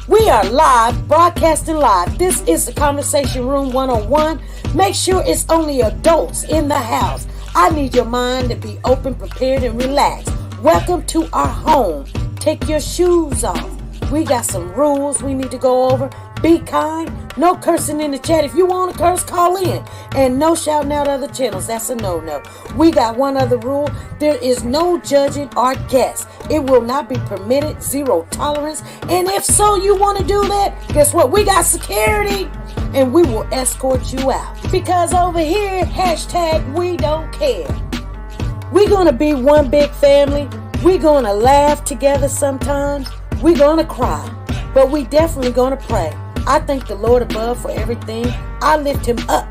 We are live, broadcasting live. This is the Conversation Room 101. Make sure it's only adults in the house. I need your mind to be open, prepared, and relaxed. Welcome to our home. Take your shoes off. We got some rules we need to go over. Be kind. No cursing in the chat. If you want to curse, call in. And no shouting out other channels. That's a no-no. We got one other rule. There is no judging our guests. It will not be permitted. Zero tolerance. And if so, you want to do that, guess what? We got security. And we will escort you out. Because over here, hashtag we don't care. We're going to be one big family. We're going to laugh together sometimes. We're going to cry. But we definitely going to pray. I thank the Lord above for everything. I lift him up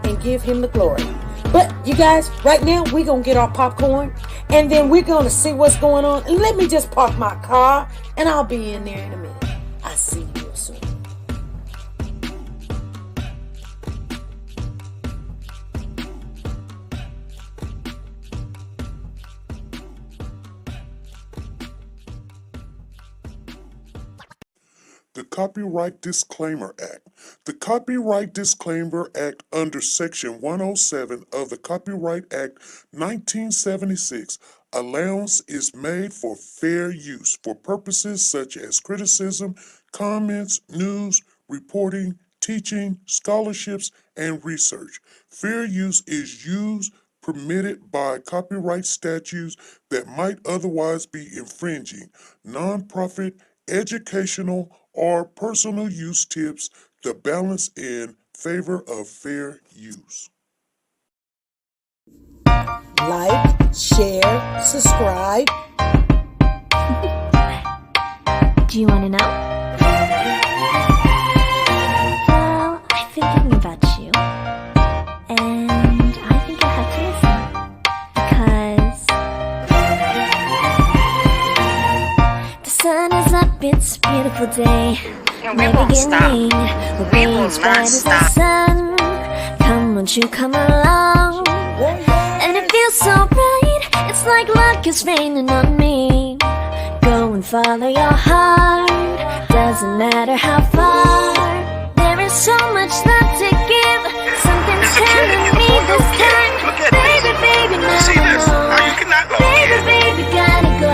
and give him the glory. But you guys, right now we're going to get our popcorn and then we're going to see what's going on. And let me just park my car and I'll be in there in a minute. I'll see you real soon. The Copyright Disclaimer Act. The Copyright Disclaimer Act under Section 107 of the Copyright Act 1976, allowance is made for fair use for purposes such as criticism, comments, news, reporting, teaching, scholarships, and research. Fair use is used permitted by copyright statutes that might otherwise be infringing. Nonprofit, educational, or personal use tips the balance in favor of fair use. Like, share, subscribe. Do you want to know? Well, I've been thinking about you. And I think you'll have to listen. Because the sun is up, it's a beautiful day. And we won't stop. We will not stop. Sun. Come, won't you come along? And it feels so right. It's like luck is raining on me. Go and follow your heart. Doesn't matter how far. There is so much love to give. Something's telling me this time. Baby, baby, now See this? I How you cannot go Baby, again? baby, gotta go.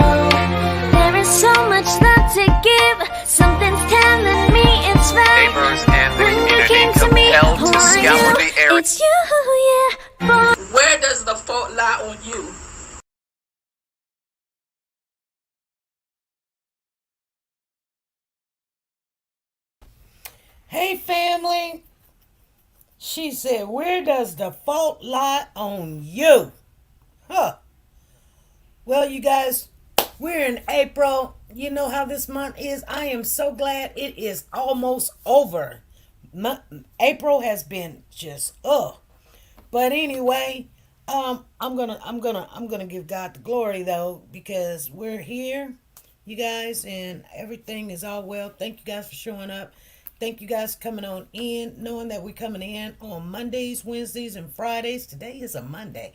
There is so much love to give. Something's telling me it's right. Neighbors and the When you community came to me, compelled who to are scour you? the area. It's you, yeah, boy. Where does the fault lie on you? Hey family. She said, where does the fault lie on you? Huh. Well, you guys, we're in April. You know how this month is. I am so glad it is almost over. April has been just But anyway, I'm gonna give God the glory though, because we're here, you guys, and everything is all well. Thank you guys for showing up. Thank you guys for coming on in, knowing that we're coming in on Mondays, Wednesdays, and Fridays. Today is a Monday.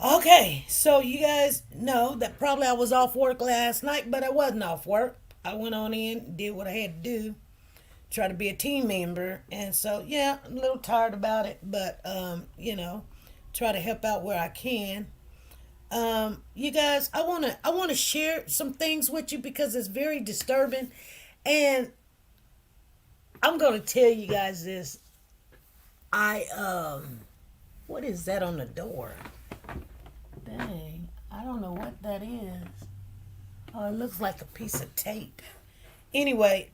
Okay, so you guys know that probably I was off work last night, but I wasn't off work. I went on in, did what I had to do, try to be a team member, and so yeah, I'm a little tired about it, but try to help out where I can. You guys, I wanna share some things with you because it's very disturbing, and I'm gonna tell you guys this. What is that on the door? Dang, I don't know what that is. Oh, it looks like a piece of tape. Anyway,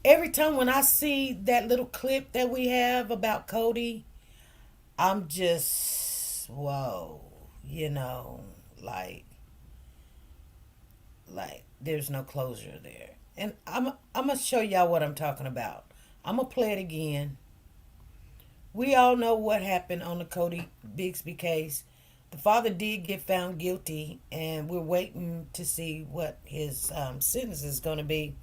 every time when I see that little clip that we have about Cody, I'm just, whoa, like there's no closure there. And I'm gonna show y'all what I'm talking about. I'm gonna play it again. We all know what happened on the Cody Bixby case. The father did get found guilty, and we're waiting to see what his sentence is going to be.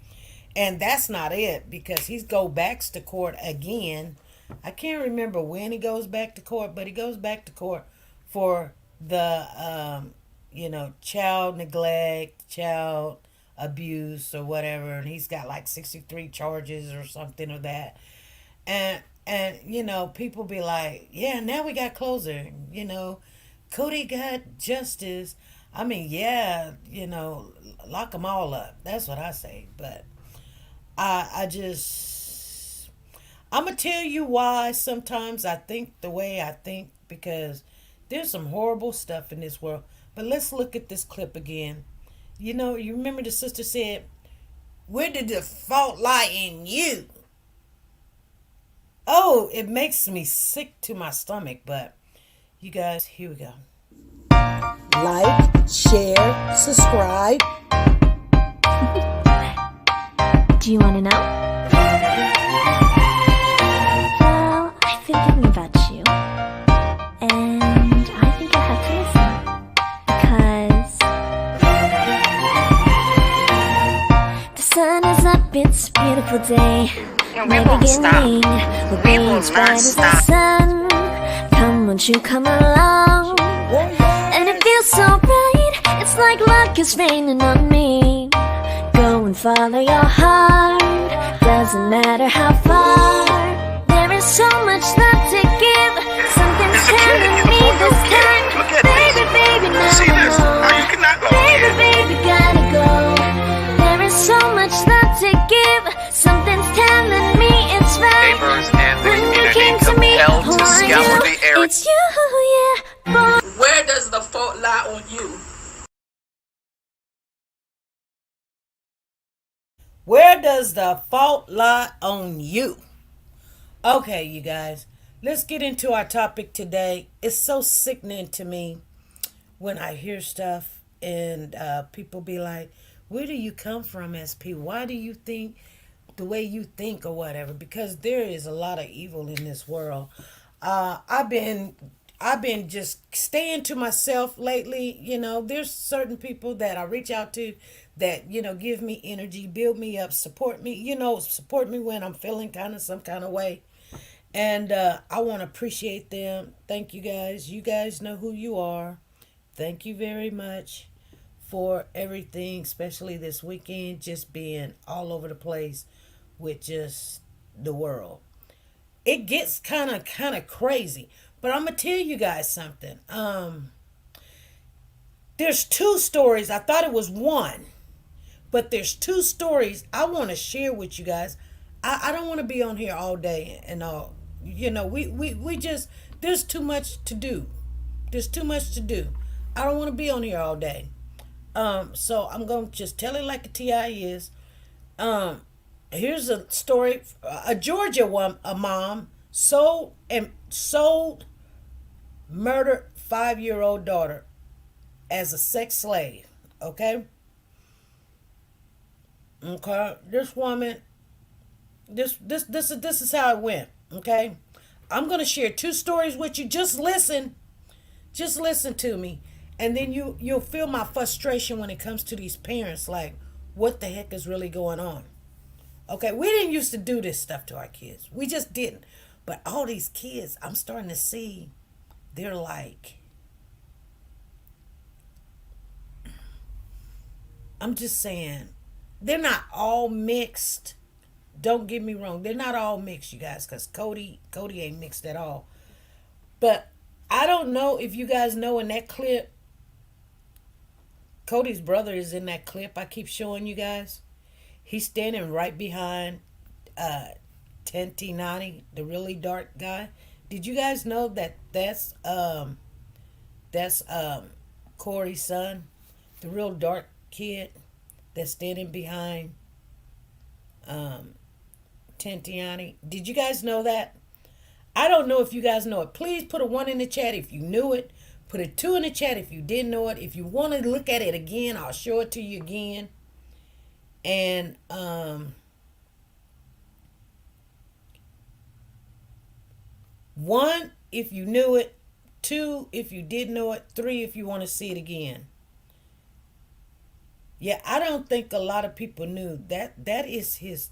And that's not it, because he's go back to court again. I can't remember when he goes back to court, but he goes back to court for the child neglect, child abuse or whatever, and he's got like 63 charges or something of that. And people be like, yeah, now we got closer. Cody got justice. I mean, yeah, lock them all up. That's what I say. But I just, I'm gonna tell you why sometimes I think the way I think, because there's some horrible stuff in this world. But let's look at this clip again. You remember the sister said, "Where did the fault lie in you?" Oh, it makes me sick to my stomach. But you guys, here we go. Like, share, subscribe. Do you want to know? Well, I've been thinking about you, and I think you'll have to listen, because the sun is up, it's a beautiful day. And My we won't stop. beginning will We be will as bright not as the stop. sun. Come, won't you come along? And it feels so bright, it's like luck is raining on me. Go and follow your heart, doesn't matter how far. There is so much love to give, something's It's a kid. telling It's me a this little kid. time. Look at Baby, this. baby, now See I this? know. How you cannot go Baby, here. baby, gotta go. There is so much love to give, something's telling me it's right. Neighbors and the When you community came to me, compelled who to are scour you? the area. It's you, yeah, boy. Where does the fault lie on you? Where does the fault lie on you? Okay, you guys, let's get into our topic today. It's so sickening to me when I hear stuff and people be like, where do you come from, SP? Why do you think the way you think or whatever? Because there is a lot of evil in this world. I've been just staying to myself lately. There's certain people that I reach out to that, give me energy, build me up, support me when I'm feeling kind of some kind of way. And I want to appreciate them. Thank you guys. You guys know who you are. Thank you very much for everything, especially this weekend, just being all over the place with just the world. It gets kind of crazy. But I'm gonna tell you guys something. There's two stories. I thought it was one, but there's two stories I want to share with you guys. I don't want to be on here all day and all. We just, there's too much to do. There's too much to do. I don't want to be on here all day. So I'm gonna just tell it like a Ti is. Um, Here's a story. A Georgia one, a mom sold murdered 5-year-old daughter as a sex slave. Okay. Okay. This woman. This is how it went. Okay. I'm gonna share two stories with you. Just listen. Just listen to me, and then you'll feel my frustration when it comes to these parents. Like, what the heck is really going on? Okay, we didn't used to do this stuff to our kids. We just didn't. But all these kids, I'm starting to see, they're like, I'm just saying, they're not all mixed. Don't get me wrong, they're not all mixed, you guys, because Cody ain't mixed at all. But I don't know if you guys know, in that clip, Cody's brother is in that clip I keep showing you guys. He's standing right behind Tantinani, the really dark guy. Did you guys know that that's Corey's son, the real dark kid that's standing behind Tantiani? Did you guys know that? I don't know if you guys know it. Please put a 1 in the chat if you knew it. Put a 2 in the chat if you didn't know it. If you want to look at it again, I'll show it to you again. And 1 if you knew it, 2 if you did know it, 3 if you want to see it again. Yeah, I don't think a lot of people knew that is his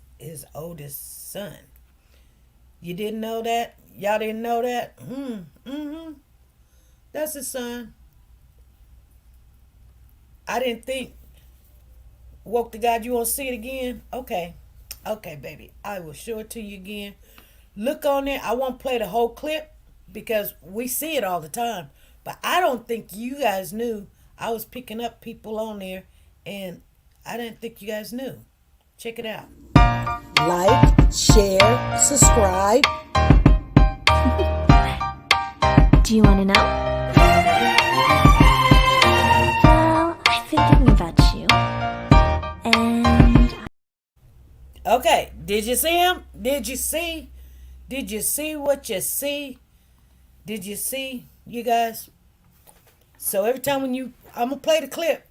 oldest son. You didn't know that? Y'all didn't know that? Mm-hmm. That's his son. I didn't think Woke to God, you want to see it again? Okay. Okay, baby. I will show it to you again. Look on there. I won't play the whole clip because we see it all the time. But I don't think you guys knew I was picking up people on there, and I didn't think you guys knew. Check it out. Like, share, subscribe. Do you want to know? Well, I've been thinking about you. And Okay, did you see him? Did you see? Did you see what you see? Did you see, you guys? So every time I'm gonna play the clip.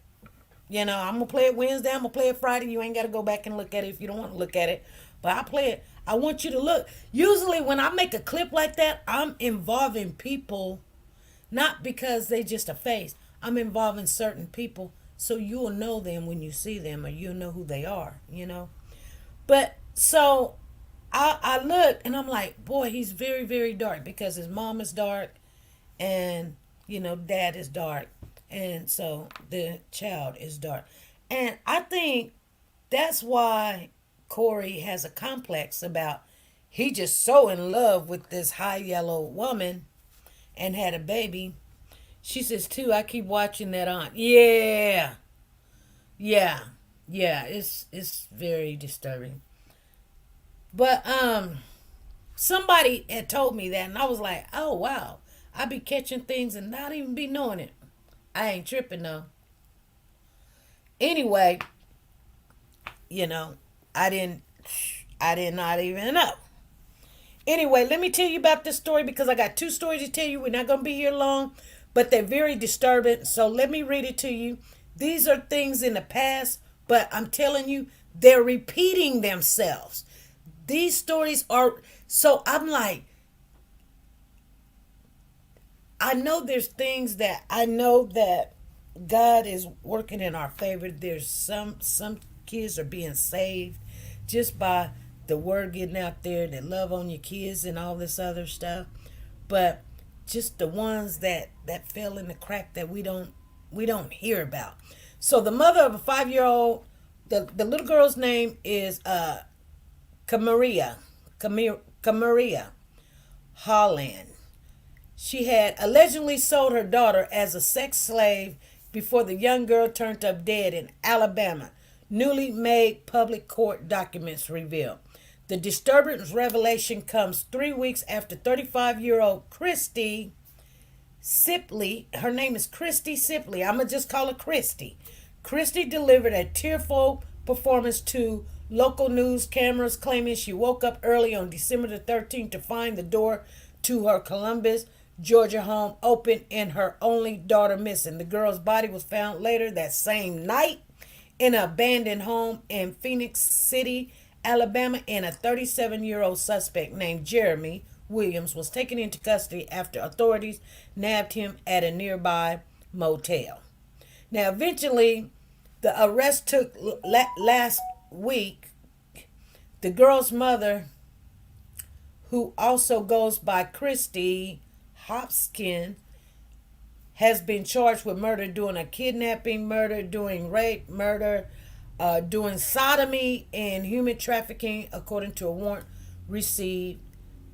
I'm gonna play it Wednesday. I'm gonna play it Friday. You ain't gotta go back and look at it if you don't want to look at it. But I play it. I want you to look. Usually, when I make a clip like that, I'm involving people, not because they just a face. I'm involving certain people, so you'll know them when you see them, or you'll know who they are. But so I look and I'm like, boy, he's very, very dark because his mom is dark and, dad is dark. And so the child is dark. And I think that's why Corey has a complex about he just so in love with this high yellow woman and had a baby. She says, too, I keep watching that on. Yeah. Yeah. Yeah. It's very disturbing. But somebody had told me that and I was like, oh wow. I be catching things and not even be knowing it. I ain't tripping though. Anyway, I did not even know. Anyway, let me tell you about this story because I got two stories to tell you. We're not going to be here long, but they're very disturbing. So let me read it to you. These are things in the past, but I'm telling you, they're repeating themselves. These stories are, so I'm like, I know there's things that I know that God is working in our favor. There's some kids are being saved just by the word getting out there, that love on your kids and all this other stuff. But just the ones that fell in the crack that we don't hear about. So the mother of a 5-year-old, the little girl's name is Kamaria Holland. She had allegedly sold her daughter as a sex slave before the young girl turned up dead in Alabama. Newly made public court documents reveal. The disturbing revelation comes 3 weeks after 35-year-old Christy Sipley, her name is Christy Sipley, I'm going to just call her Christy. Christy delivered a tearful performance to local news cameras, claiming she woke up early on December the 13th to find the door to her Columbus, Georgia home open and her only daughter missing. The girl's body was found later that same night in an abandoned home in Phoenix City, Alabama, and a 37-year-old suspect named Jeremy Williams was taken into custody after authorities nabbed him at a nearby motel. Now, eventually, the arrest took last week. The girl's mother, who also goes by Christy Hopkins, has been charged with murder, doing a kidnapping, murder, doing rape, murder, doing sodomy, and human trafficking, according to a warrant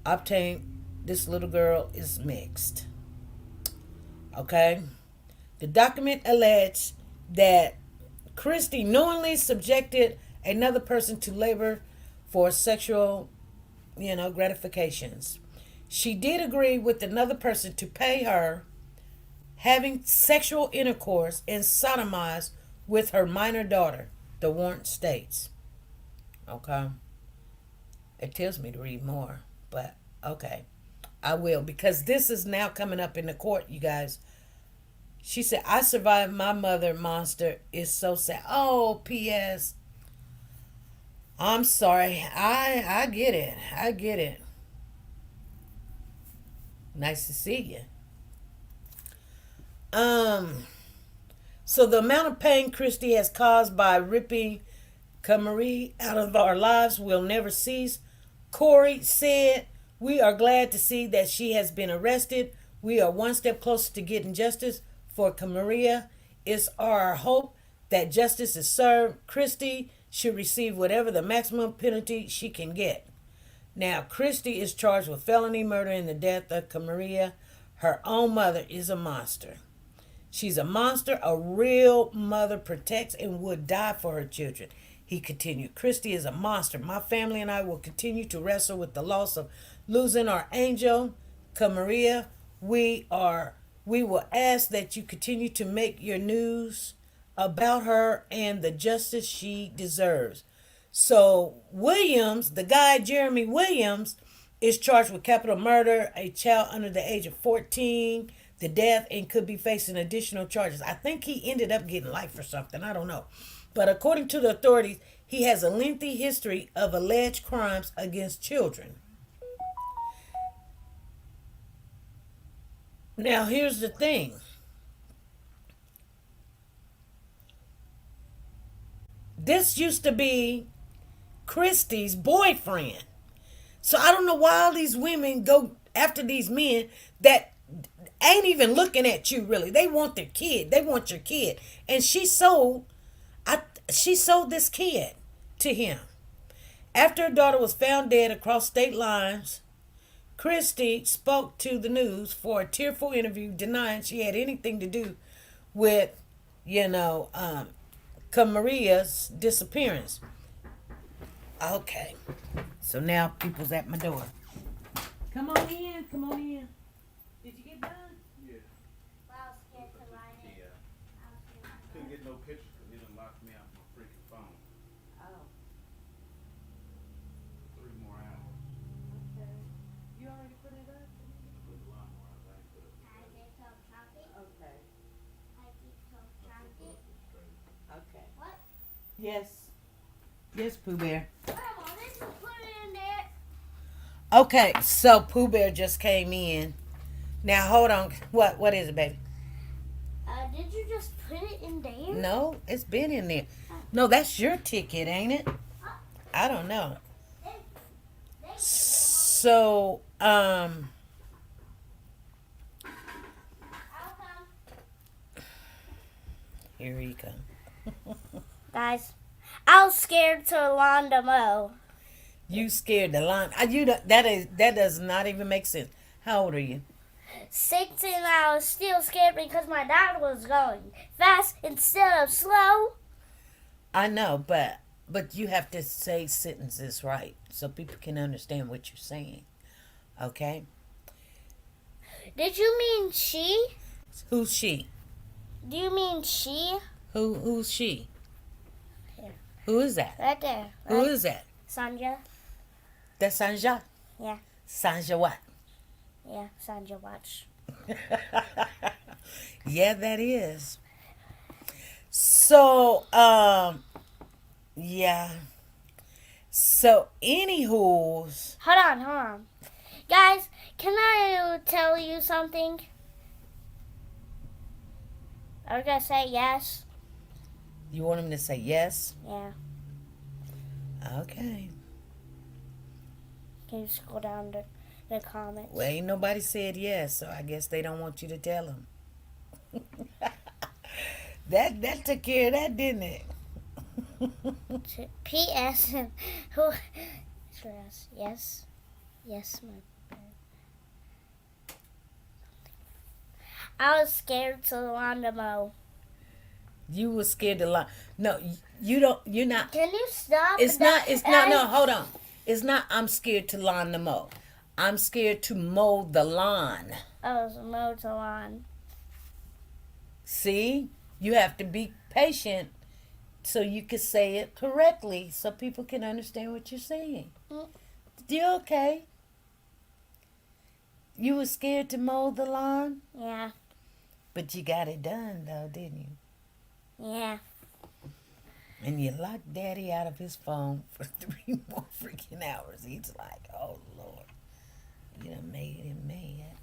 obtained. This little girl is mixed. Okay? The document alleged that Christy knowingly subjected another person to labor for sexual, gratifications. She did agree with another person to pay her having sexual intercourse and sodomize with her minor daughter, the warrant states. Okay. It tells me to read more, but okay. I will, because this is now coming up in the court, you guys. She said, I survived my mother monster. Is so sad. Oh, P.S. I'm sorry. I get it. I get it. Nice to see you. So the amount of pain Christy has caused by ripping Kamaria out of our lives will never cease. Corey said, we are glad to see that she has been arrested. We are one step closer to getting justice for Kamaria. It's our hope that justice is served. Christy should receive whatever the maximum penalty she can get. Now, Christy is charged with felony murder in the death of Kamaria. Her own mother is a monster. She's a monster. A real mother protects and would die for her children. He continued, Christy is a monster. My family and I will continue to wrestle with the loss of losing our angel, Kamaria. We will ask that you continue to make your news about her and the justice she deserves. So Williams, the guy Jeremy Williams, is charged with capital murder, a child under the age of 14, the death, and could be facing additional charges. I think he ended up getting life or something. I don't know. But according to the authorities, he has a lengthy history of alleged crimes against children. Now, here's the thing. This used to be Christy's boyfriend. So I don't know why all these women go after these men that ain't even looking at you really. They want their kid. They want your kid. And she sold this kid to him. After her daughter was found dead across state lines, Christy spoke to the news for a tearful interview denying she had anything to do with, Kamaria's disappearance. Okay. So now people's at my door. Come on in. Come on in. Did you get done? Yeah. Couldn't get no pictures because he done locked me out my freaking phone. Oh, 3 more hours. okay. You already put it up? Put the lawnmower out. I ain't put it up. Okay. Okay. What? Yes. Yes, Pooh Bear. Grandma, did you put it in there? Okay, so Pooh Bear just came in. Now hold on. What is it, baby? Did you just put it in there? No, it's been in there. No, that's your ticket, ain't it? I don't know. So, I'll come. here he comes. Guys, I was scared to lawn to mow. You scared the line. That does not even make sense. How old are you? 6, and I was still scared because my dad was going fast instead of slow. I know, but you have to say sentences right so people can understand what you're saying. Okay? Did you mean she? Who's she? Do you mean she? Who's she? Here. Who is that? Right there. Who Right? is that? Sandra? That's Sanja? Yeah. Sanja what? Yeah, Sandra watch. Yeah, that is. So, yeah. So, anywho's. Hold on. Guys, can I tell you something? Are you gonna say yes? You want him to say yes? Yeah. Okay. Can you scroll down to the comments? Well, ain't nobody said yes, so I guess they don't want you to tell them. that took care of that, didn't it? P.S. Who? Yes. Yes, my. I was scared to lawn to mow. You were scared to lie. No, you don't. You're not. Can you stop? It's not. It's not. No, hold on. It's not. I'm scared to lawn the mow. I'm scared to mow the lawn. Oh, it's mow the lawn. See, you have to be patient so you can say it correctly, so people can understand what you're saying. You okay? You were scared to mow the lawn, Yeah. but you got it done, though, didn't you? Yeah. And you locked Daddy out of his phone for 3 more freaking hours. He's like, oh, Lord. You done made him mad.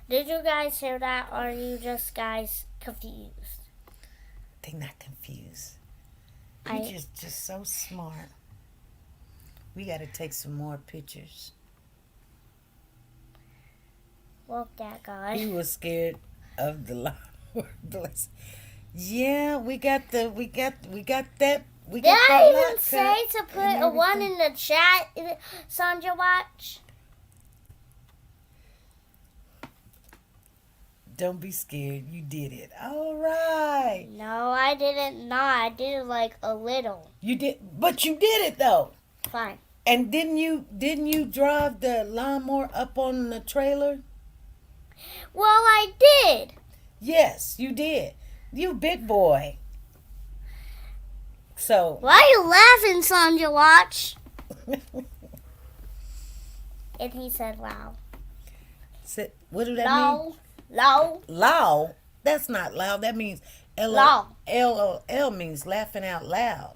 Did you guys hear that, or are you just guys confused? They're not confused. You're just so smart. We got to take some more pictures. Look that guy. He was scared of the lawn. Bless. Yeah, we Did got that I even lot say cut to and put a one everything. in the chat, Sandra Watch? Don't be scared. You did it. All right. No, I didn't not. I did it like a little. You did, but you did it though. Fine. And didn't you drive the lawnmower up on the trailer? Well, I did. Yes, you did. You big boy. So, Why are you laughing, Sandra Watch? And he said, "Wow, what do that mean? low, low, Loud. That's not loud. That means low." LOL means laughing out loud.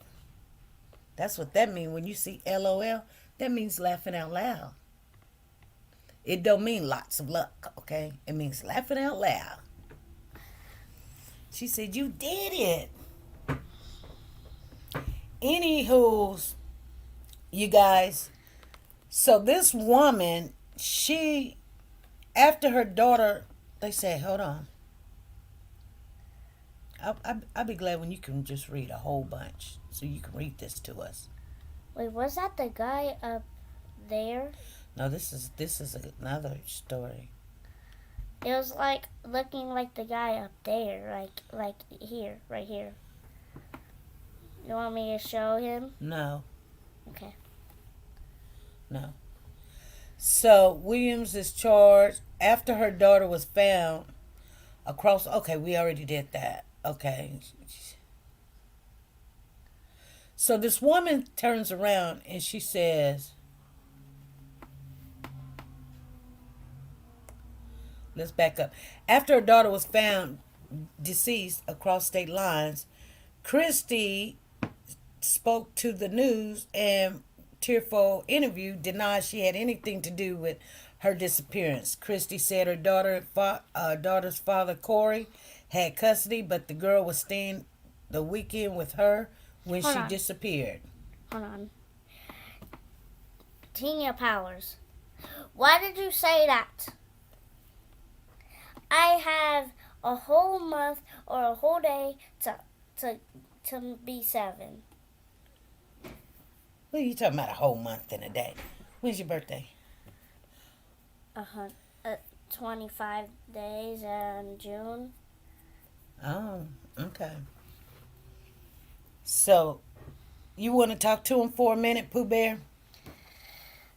That's what that means. When you see LOL, that means laughing out loud. It don't mean lots of luck, okay? It means laughing out loud. She said, you did it. Anywho's, you guys, so this woman, she, after her daughter, they said, hold on. I'll be glad when you can just read a whole bunch so you can read this to us. Wait, was that the guy up there? No, this is another story. It was like looking like the guy up there, like here, right here. You want me to show him? No, Okay. no. So Williams is charged after her daughter was found across. Okay, we already did that. Okay. So this woman turns around and she says, let's back up. After her daughter was found deceased across state lines, Christie spoke to the news and tearful interview denied she had anything to do with her disappearance. Christie said her daughter's father, Corey, had custody, but the girl was staying the weekend with her when Hold she on. disappeared. Hold on. Tina Powers. Why did you say that? I have a whole month or a whole day to be 7. What are you talking about, a whole month and a day? When's your birthday? 25 days in June. Oh, okay. So, you want to talk to him for a minute, Pooh Bear?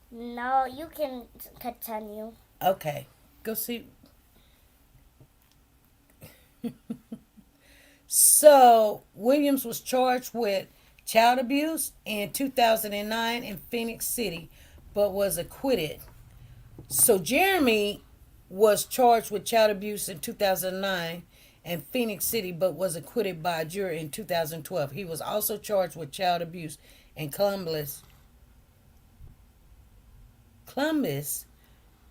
No, you can continue. Okay. Go see. So, Williams was charged with child abuse in 2009 in Phoenix City, but was acquitted. So, Jeremy was charged with child abuse in 2009 in Phoenix City, but was acquitted by a jury in 2012. He was also charged with child abuse in Columbus,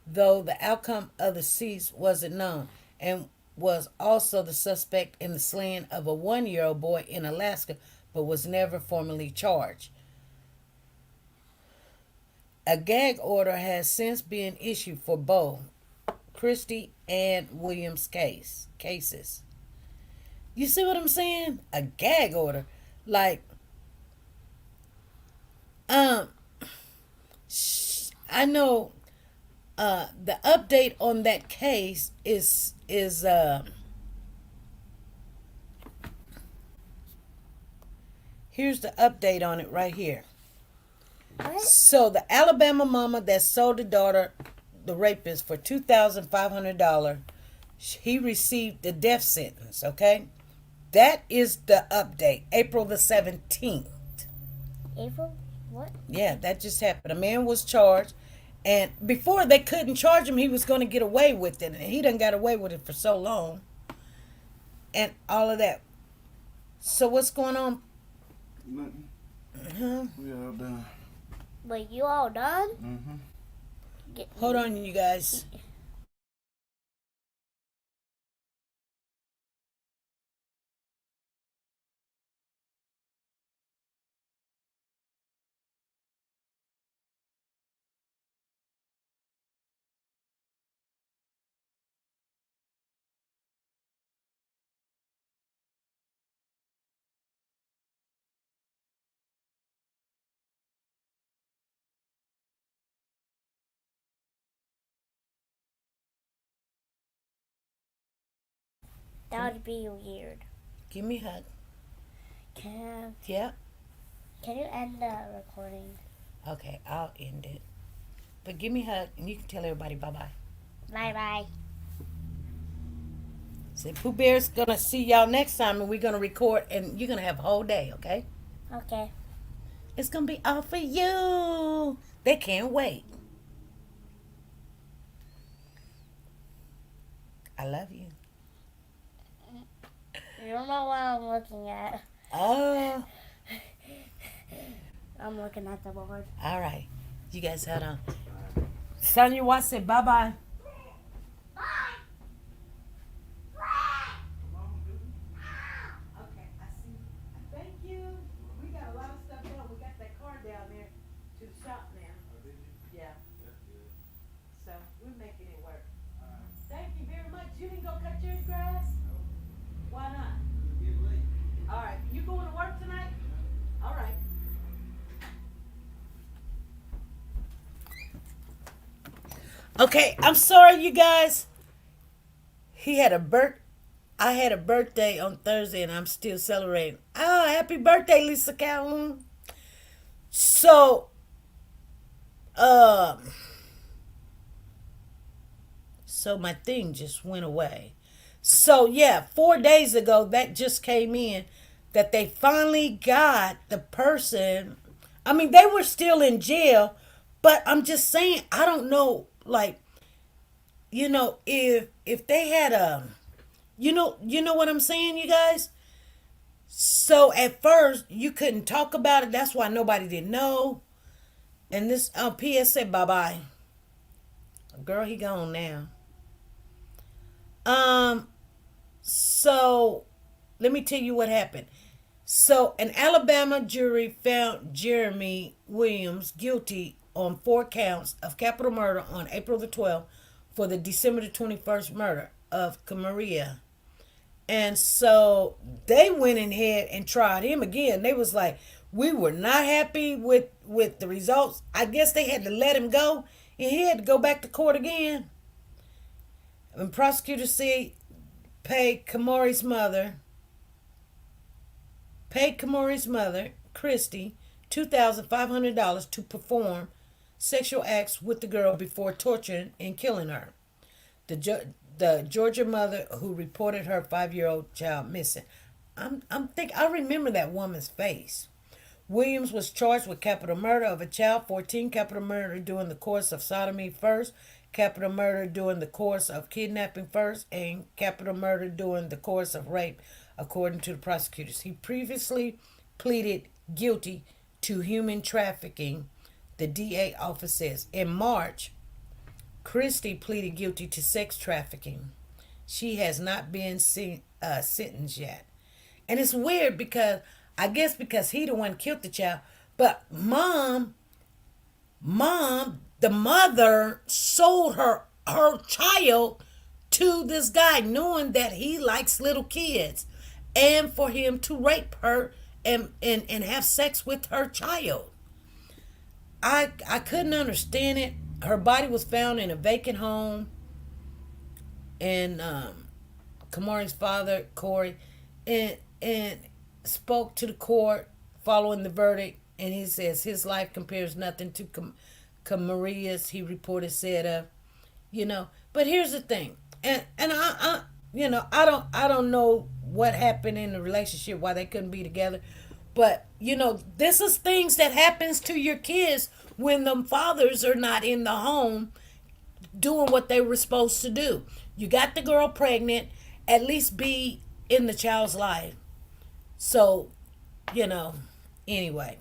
though the outcome of the case wasn't known, and was also the suspect in the slaying of a 1-year-old boy in Alaska, but was never formally charged. A gag order has since been issued for both Christie and Williams' cases. You see what I'm saying? A gag order. Like, um, I know the update on that case is here's the update on it right here. What? So the Alabama mama that sold the daughter, the rapist, for $2,500, he received the death sentence. Okay, that is the update. April the 17th. April? What? Yeah, that just happened. A man was charged, and before they couldn't charge him, he was going to get away with it, and he done got away with it for so long, and all of that. So what's going on? Nothing. Huh? We all done. But you all done? Mm-hmm. Hold on, you guys. That would be weird. Give me a hug. Can Yeah. Can you end the recording? Okay, I'll end it. But give me a hug and you can tell everybody bye-bye. Bye. So Pooh Bear's gonna see y'all next time and we're gonna record and you're gonna have a whole day, okay? Okay. It's gonna be all for you. They can't wait. I love you. You don't know what I'm looking at. Oh, I'm looking at the board. all right. You guys hold on. Sonia Watt said bye-bye. Okay, I see. Thank you. We got a lot of stuff done. We got that car down there to the shop now. Yeah. So we're making it work. Thank you very much. You didn't go cut your grass? Why not? All right. You going to work tonight? All right. Okay, I'm sorry, you guys. I had a birthday on Thursday, and I'm still celebrating. Oh, happy birthday, Lisa Calhoun. So, so my thing just went away. So yeah, 4 days ago, that just came in that they finally got the person. I mean, they were still in jail, but I'm just saying, I don't know, like, if they had a, you know what I'm saying, you guys. So at first you couldn't talk about it. That's why nobody didn't know. And this PS said bye bye. Girl, he gone now. So let me tell you what happened. So an Alabama jury found Jeremy Williams guilty on 4 counts of capital murder on April the 12th for the December the 21st murder of Kamaria. And so they went ahead and tried him again. They was like, we were not happy with the results. I guess they had to let him go, and he had to go back to court again. And prosecutors said paid Kamari's mother, Christy, $2,500 to perform sexual acts with the girl before torturing and killing her. The Georgia mother who reported her 5-year-old child missing. I remember that woman's face. Williams was charged with capital murder of a child, 14 capital murder during the course of sodomy first, capital murder during the course of kidnapping first, and capital murder during the course of rape, according to the prosecutors. He previously pleaded guilty to human trafficking, the DA office says. In March, Christie pleaded guilty to sex trafficking. She has not been sentenced yet. And it's weird because, I guess because he the one killed the child, but mom, the mother sold her child to this guy knowing that he likes little kids and for him to rape her and have sex with her child. I couldn't understand it. Her body was found in a vacant home, and Kamari's father, Corey, and spoke to the court following the verdict, and he says his life compares nothing to Kamaria's. He reported said, But here's the thing, and I don't know what happened in the relationship, why they couldn't be together, but this is things that happens to your kids when the fathers are not in the home doing what they were supposed to do. You got the girl pregnant, at least be in the child's life. So, anyway.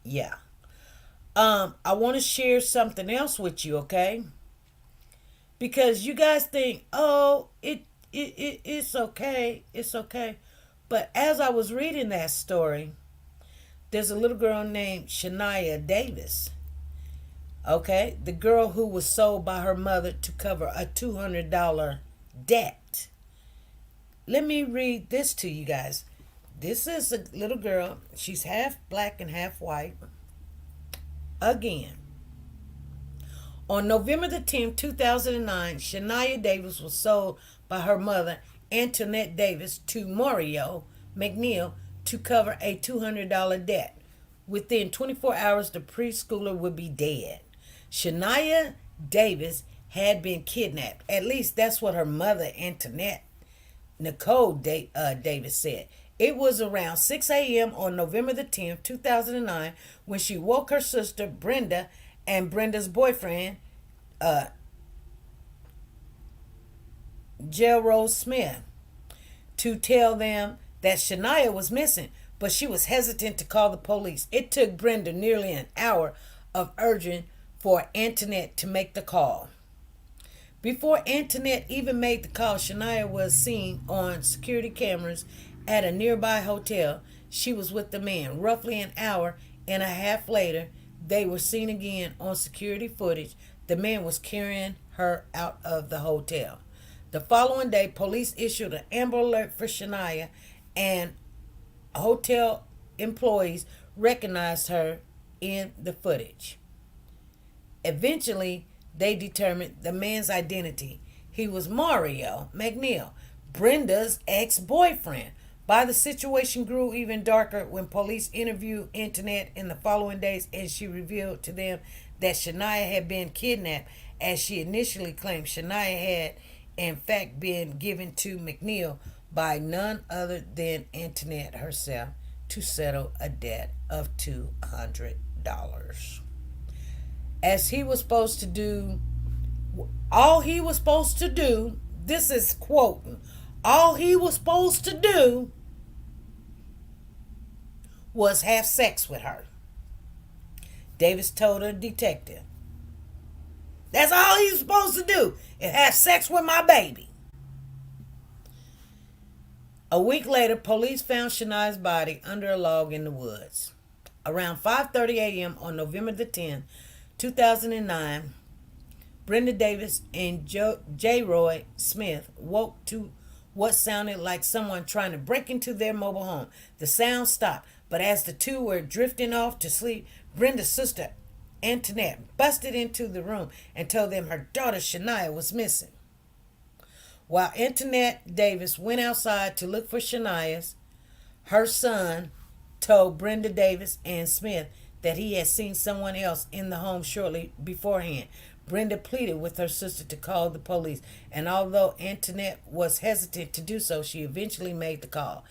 Yeah. I want to share something else with you, okay? Because you guys think, oh, it's okay. It's okay. But as I was reading that story, there's a little girl named Shania Davis. Okay? The girl who was sold by her mother to cover a $200 debt. Let me read this to you guys. This is a little girl. She's half black and half white. Again. On November the 10th, 2009, Shania Davis was sold by her mother Antoinette Davis to Mario McNeil to cover a $200 debt. Within 24 hours, the preschooler would be dead. Shania Davis had been kidnapped. At least that's what her mother, Antoinette Nicole Davis, said. It was around 6 a.m. on November the 10th, 2009, when she woke her sister, Brenda, and Brenda's boyfriend, Rose Smith, to tell them that Shania was missing, but she was hesitant to call the police. It took Brenda nearly an hour of urging for Antoinette to make the call. Before Antoinette even made the call, Shania was seen on security cameras at a nearby hotel. She was with the man. Roughly an hour and a half later, they were seen again on security footage. The man was carrying her out of the hotel. The following day, police issued an Amber Alert for Shania, and hotel employees recognized her in the footage. Eventually, they determined the man's identity. He was Mario McNeil, Brenda's ex-boyfriend. But the situation grew even darker when police interviewed Antoinette in the following days, and she revealed to them that Shania had been kidnapped, as she initially claimed. Shania had in fact been given to McNeil by none other than Antoinette herself to settle a debt of $200. As he was supposed to do, all he was supposed to do, this is quoting, all he was supposed to do was have sex with her. Davis told a detective. That's all he was supposed to do, is have sex with my baby. A week later, police found Shania's body under a log in the woods. Around 5:30 a.m. on November the 10th, 2009, Brenda Davis and J. Roy Smith woke to what sounded like someone trying to break into their mobile home. The sound stopped, but as the two were drifting off to sleep, Brenda's sister, Antoinette, busted into the room and told them her daughter Shania was missing. While Antoinette Davis went outside to look for Shania's, her son told Brenda Davis and Smith that he had seen someone else in the home shortly beforehand. Brenda pleaded with her sister to call the police, and although Antoinette was hesitant to do so, she eventually made the call.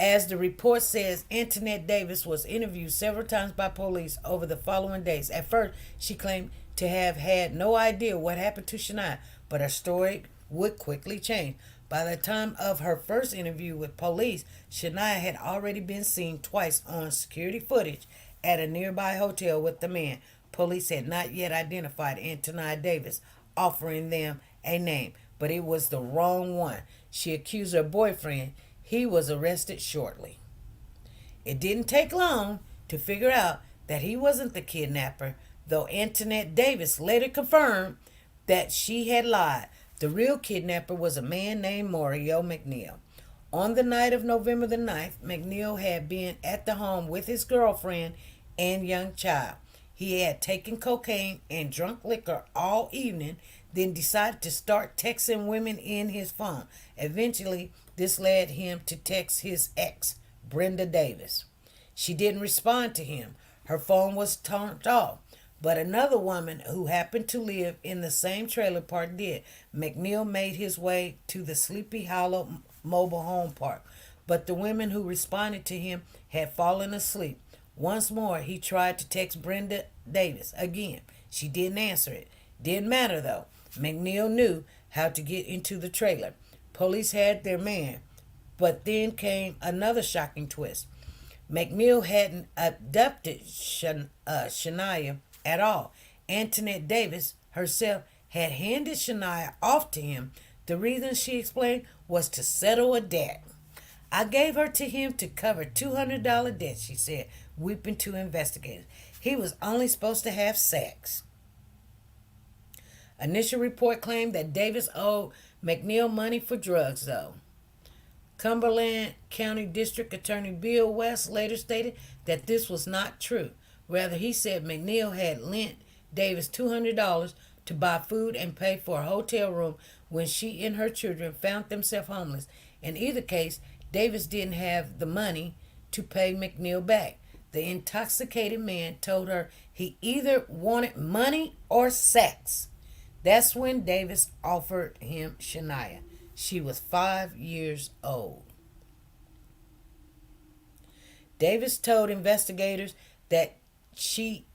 As the report says, Antoinette Davis was interviewed several times by police over the following days. At first, she claimed to have had no idea what happened to Shania, but her story would quickly change. By the time of her first interview with police, Shania had already been seen twice on security footage at a nearby hotel with the man. Police had not yet identified Antoinette Davis, offering them a name, but it was the wrong one. She accused her boyfriend. He was arrested shortly. It didn't take long to figure out that he wasn't the kidnapper, though Antoinette Davis later confirmed that she had lied. The real kidnapper was a man named Mario McNeil. On the night of November the 9th, McNeil had been at the home with his girlfriend and young child. He had taken cocaine and drunk liquor all evening, then decided to start texting women in his phone. Eventually, this led him to text his ex, Brenda Davis. She didn't respond to him. Her phone was turned off. But another woman who happened to live in the same trailer park did. McNeil made his way to the Sleepy Hollow mobile home park, but the women who responded to him had fallen asleep. Once more, he tried to text Brenda Davis again. She didn't answer it. Didn't matter though. McNeil knew how to get into the trailer. Police had their man, but then came another shocking twist. McNeil hadn't abducted Shania at all. Antoinette Davis herself had handed Shania off to him. The reason, she explained, was to settle a debt. I gave her to him to cover $200 debt, she said, weeping to investigators. He was only supposed to have sex. Initial report claimed that Davis owed McNeil money for drugs, though. Cumberland County District Attorney Bill West later stated that this was not true. Rather, he said McNeil had lent Davis $200 to buy food and pay for a hotel room when she and her children found themselves homeless. In either case, Davis didn't have the money to pay McNeil back. The intoxicated man told her he either wanted money or sex. That's when Davis offered him Shania. She was 5 years old. Davis told investigators that she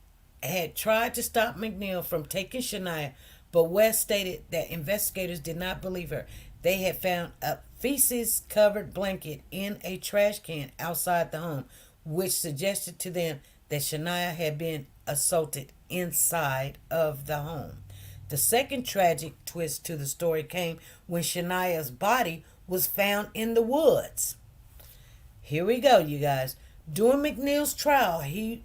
had tried to stop McNeil from taking Shania, but West stated that investigators did not believe her. They had found a feces covered blanket in a trash can outside the home, which suggested to them that Shania had been assaulted inside of the home. The second tragic twist to the story came when Shania's body was found in the woods. Here we go, you guys. During McNeil's trial, he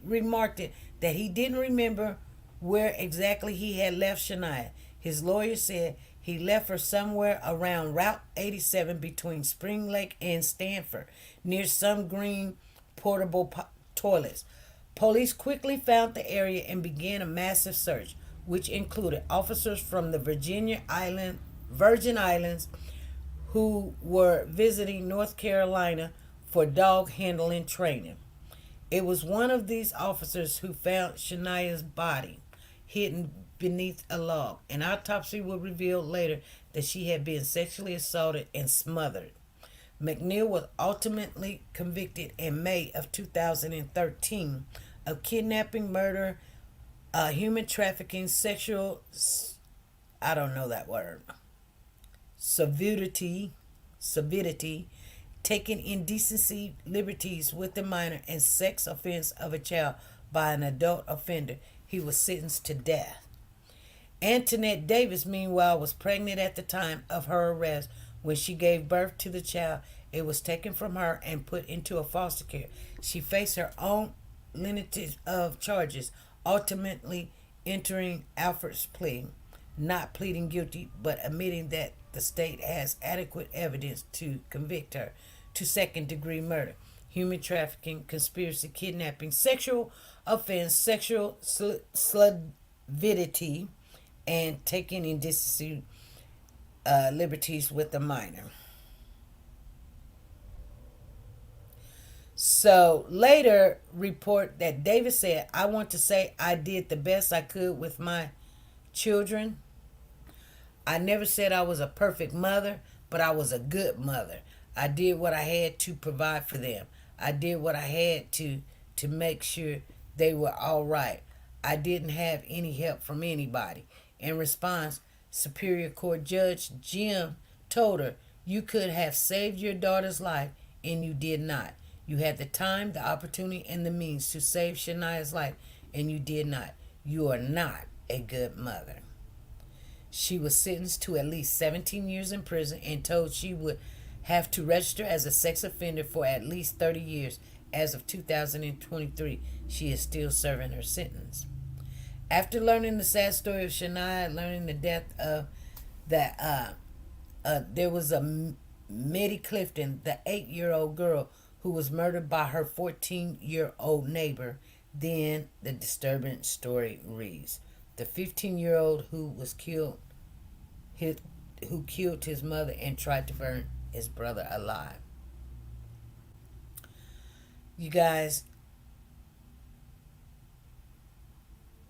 remarked that he didn't remember where exactly he had left Shania. His lawyer said he left her somewhere around Route 87 between Spring Lake and Stanford, near some green portable toilets. Police quickly found the area and began a massive search, which included officers from the Virgin Islands, who were visiting North Carolina for dog handling training. It was one of these officers who found Shania's body hidden beneath a log. An autopsy would reveal later that she had been sexually assaulted and smothered. McNeil was ultimately convicted in May of 2013 of kidnapping, murder, human trafficking, sexual, I don't know that word, severity, taking indecency liberties with a minor, and sex offense of a child by an adult offender. He was sentenced to death. Antoinette Davis, meanwhile, was pregnant at the time of her arrest. When she gave birth to the child, it was taken from her and put into a foster care. She faced her own lineage of charges, ultimately entering Alford's plea, not pleading guilty, but admitting that the state has adequate evidence to convict her to second-degree murder, human trafficking, conspiracy, kidnapping, sexual offense, sexual slividity, and taking indecency liberties with a minor. So later report that Davis said, "I want to say I did the best I could with my children. I never said I was a perfect mother, but I was a good mother. I did what I had to provide for them. I did what I had to make sure they were all right. I didn't have any help from anybody." In response, Superior Court Judge Jim told her, "You could have saved your daughter's life, and you did not. You had the time, the opportunity, and the means to save Shania's life, and you did not. You are not a good mother." She was sentenced to at least 17 years in prison and told she would have to register as a sex offender for at least 30 years. As of 2023, she is still serving her sentence. After learning the sad story of Shania, learning the death of that, there was a Mitty Clifton, the 8-year-old girl who was murdered by her 14-year-old neighbor. Then the disturbing story reads: the 15-year-old who killed his mother and tried to burn his brother alive. You guys,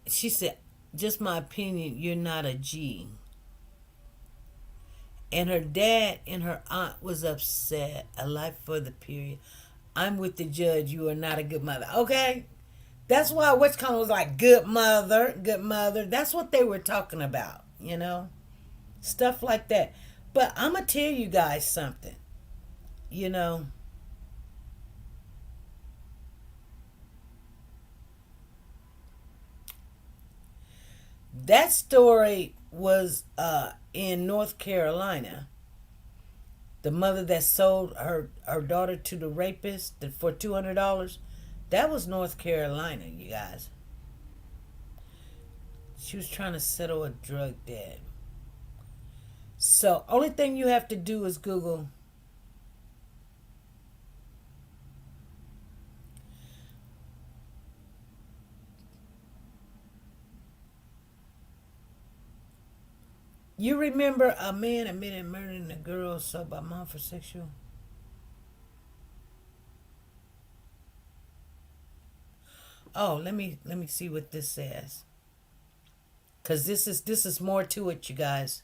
she said, "Just my opinion, you're not a G." And her dad and her aunt was upset. "A life for the period. I'm with the judge. You are not a good mother." Okay? That's why what's called was like good mother, good mother. That's what they were talking about, you know? Stuff like that. But I'm going to tell you guys something. You know, that story was in North Carolina. The mother that sold her daughter to the rapist for $200, that was North Carolina, you guys. She was trying to settle a drug debt. So, only thing you have to do is Google You remember a man admitted murdering a girl sold by mom for sexual? Oh, let me see what this says. Cause this is more to it, you guys.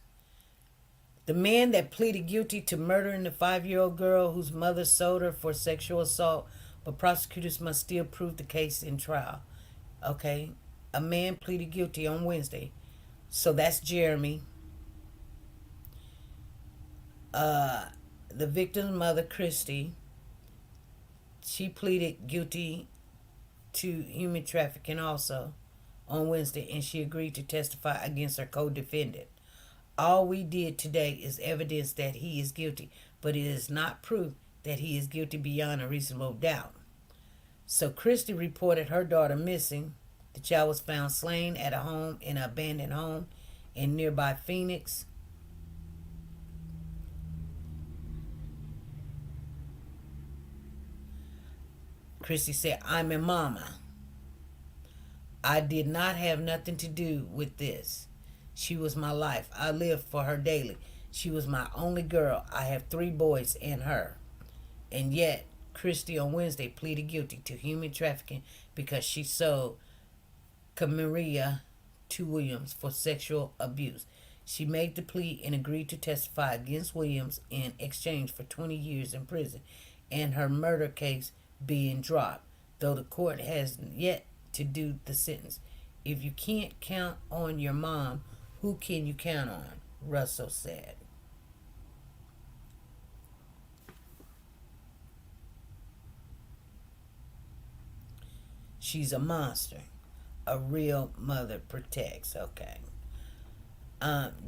The man that pleaded guilty to murdering the 5-year-old girl whose mother sold her for sexual assault, but prosecutors must still prove the case in trial. Okay, a man pleaded guilty on Wednesday. So that's Jeremy. The victim's mother, Christy, she pleaded guilty to human trafficking also on Wednesday, and she agreed to testify against her co-defendant. All we did today is evidence that he is guilty, but it is not proof that he is guilty beyond a reasonable doubt. So Christy reported her daughter missing. The child was found slain at a home in an abandoned home in nearby Phoenix. Christy said, "I'm a mama. I did not have nothing to do with this. She was my life. I lived for her daily. She was my only girl. I have 3 boys and her." And yet, Christy on Wednesday pleaded guilty to human trafficking because she sold Kamaria to Williams for sexual abuse. She made the plea and agreed to testify against Williams in exchange for 20 years in prison and her murder case being dropped, though the court has yet to do the sentence. If you can't count on your mom, who can you count on? Russell said. She's a monster. A real mother protects. Okay.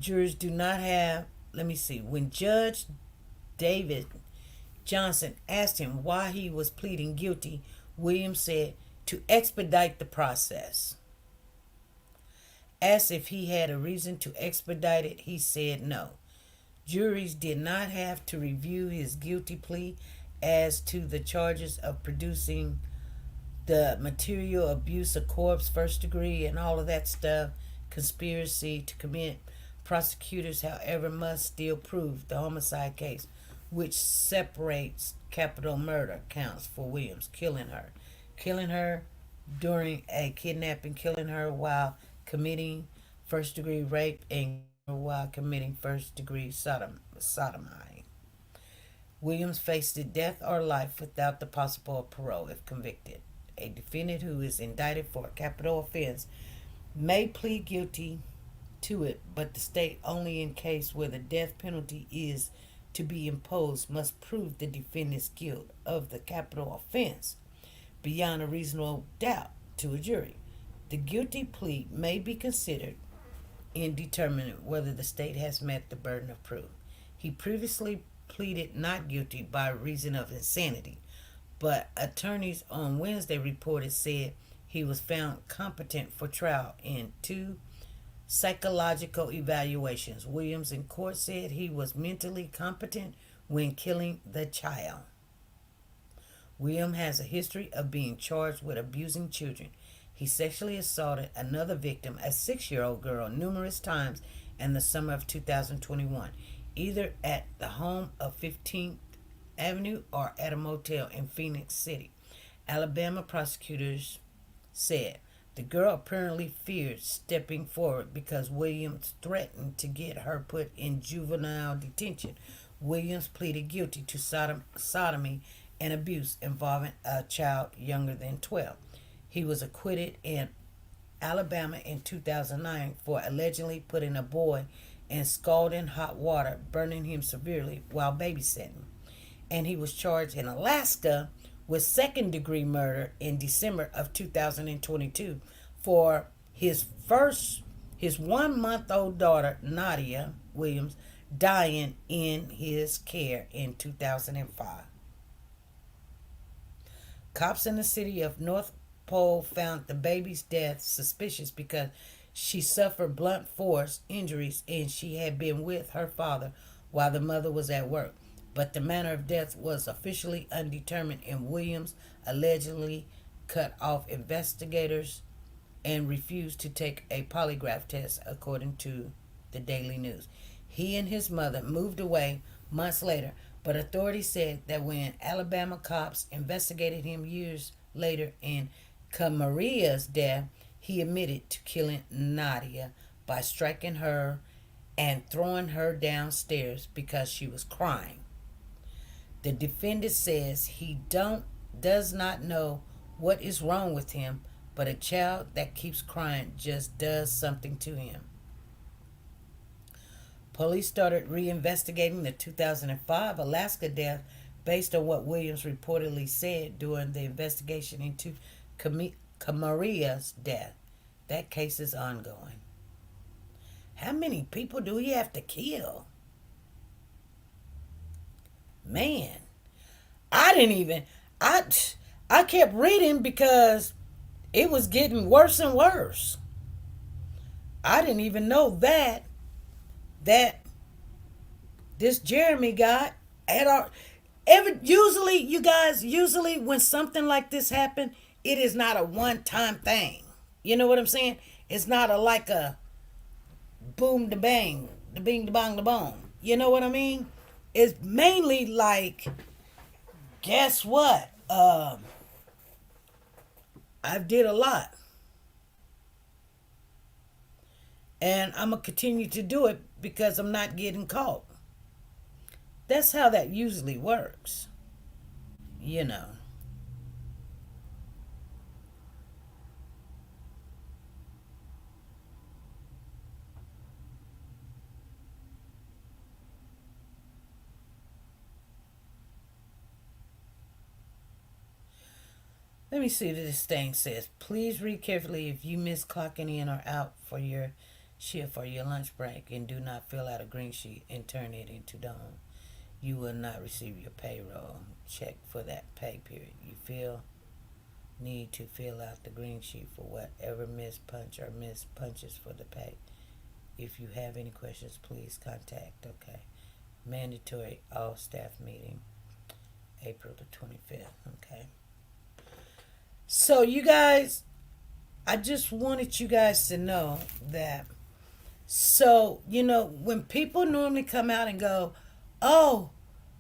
Jurors do not have, let me see, when Judge David Johnson asked him why he was pleading guilty, Williams said, to expedite the process. Asked if he had a reason to expedite it, he said no. Juries did not have to review his guilty plea as to the charges of producing the material abuse of corpse, first degree, and all of that stuff, conspiracy to commit. Prosecutors, however, must still prove the homicide case, which separates capital murder counts for Williams, killing her during a kidnapping, killing her while committing first degree rape, and while committing first degree sodomy. Williams faced death or life without the possible of parole if convicted. A defendant who is indicted for a capital offense may plead guilty to it, but the state, only in case where the death penalty is to be imposed, must prove the defendant's guilt of the capital offense beyond a reasonable doubt to a jury. The guilty plea may be considered in determining whether the state has met the burden of proof. He previously pleaded not guilty by reason of insanity, but attorneys on Wednesday reported said he was found competent for trial in 2 psychological evaluations. Williams in court said he was mentally competent when killing the child. Williams has a history of being charged with abusing children. He sexually assaulted another victim, a 6-year-old girl, numerous times in the summer of 2021, either at the home of 15th Avenue or at a motel in Phoenix City. Alabama prosecutors said the girl apparently feared stepping forward because Williams threatened to get her put in juvenile detention. Williams pleaded guilty to sodomy and abuse involving a child younger than 12. He was acquitted in Alabama in 2009 for allegedly putting a boy in scalding hot water, burning him severely while babysitting. And he was charged in Alaska with second-degree murder in December of 2022 for his 1-month-old daughter, Nadia Williams, dying in his care in 2005. Cops in the city of North Pole found the baby's death suspicious because she suffered blunt force injuries and she had been with her father while the mother was at work. But the manner of death was officially undetermined, and Williams allegedly cut off investigators and refused to take a polygraph test, according to the Daily News. He and his mother moved away months later, but authorities said that when Alabama cops investigated him years later in Kamaria's death, he admitted to killing Nadia by striking her and throwing her downstairs because she was crying. The defendant says he does not know what is wrong with him, but a child that keeps crying just does something to him. Police started reinvestigating the 2005 Alaska death based on what Williams reportedly said during the investigation into Kamaria's death. That case is ongoing. How many people do he have to kill? Man, I didn't even I kept reading because it was getting worse and worse. I didn't even know that this Jeremy guy had our usually when something like this happen, it is not a one-time thing. You know what I'm saying? It's not like a boom da bang, da bing da bong da bong. You know what I mean? It's mainly like, guess what? I did a lot. And I'm going to continue to do it because I'm not getting caught. That's how that usually works. You know. Let me see what this thing says. Please read carefully if you miss clocking in or out for your shift or your lunch break and do not fill out a green sheet and turn it into dome. You will not receive your payroll check for that pay period. You need to fill out the green sheet for whatever missed punch or missed punches for the pay. If you have any questions, please contact. Okay. Mandatory all staff meeting, April the 25th. Okay. So you guys, I just wanted you guys to know that. So, when people normally come out and go, oh,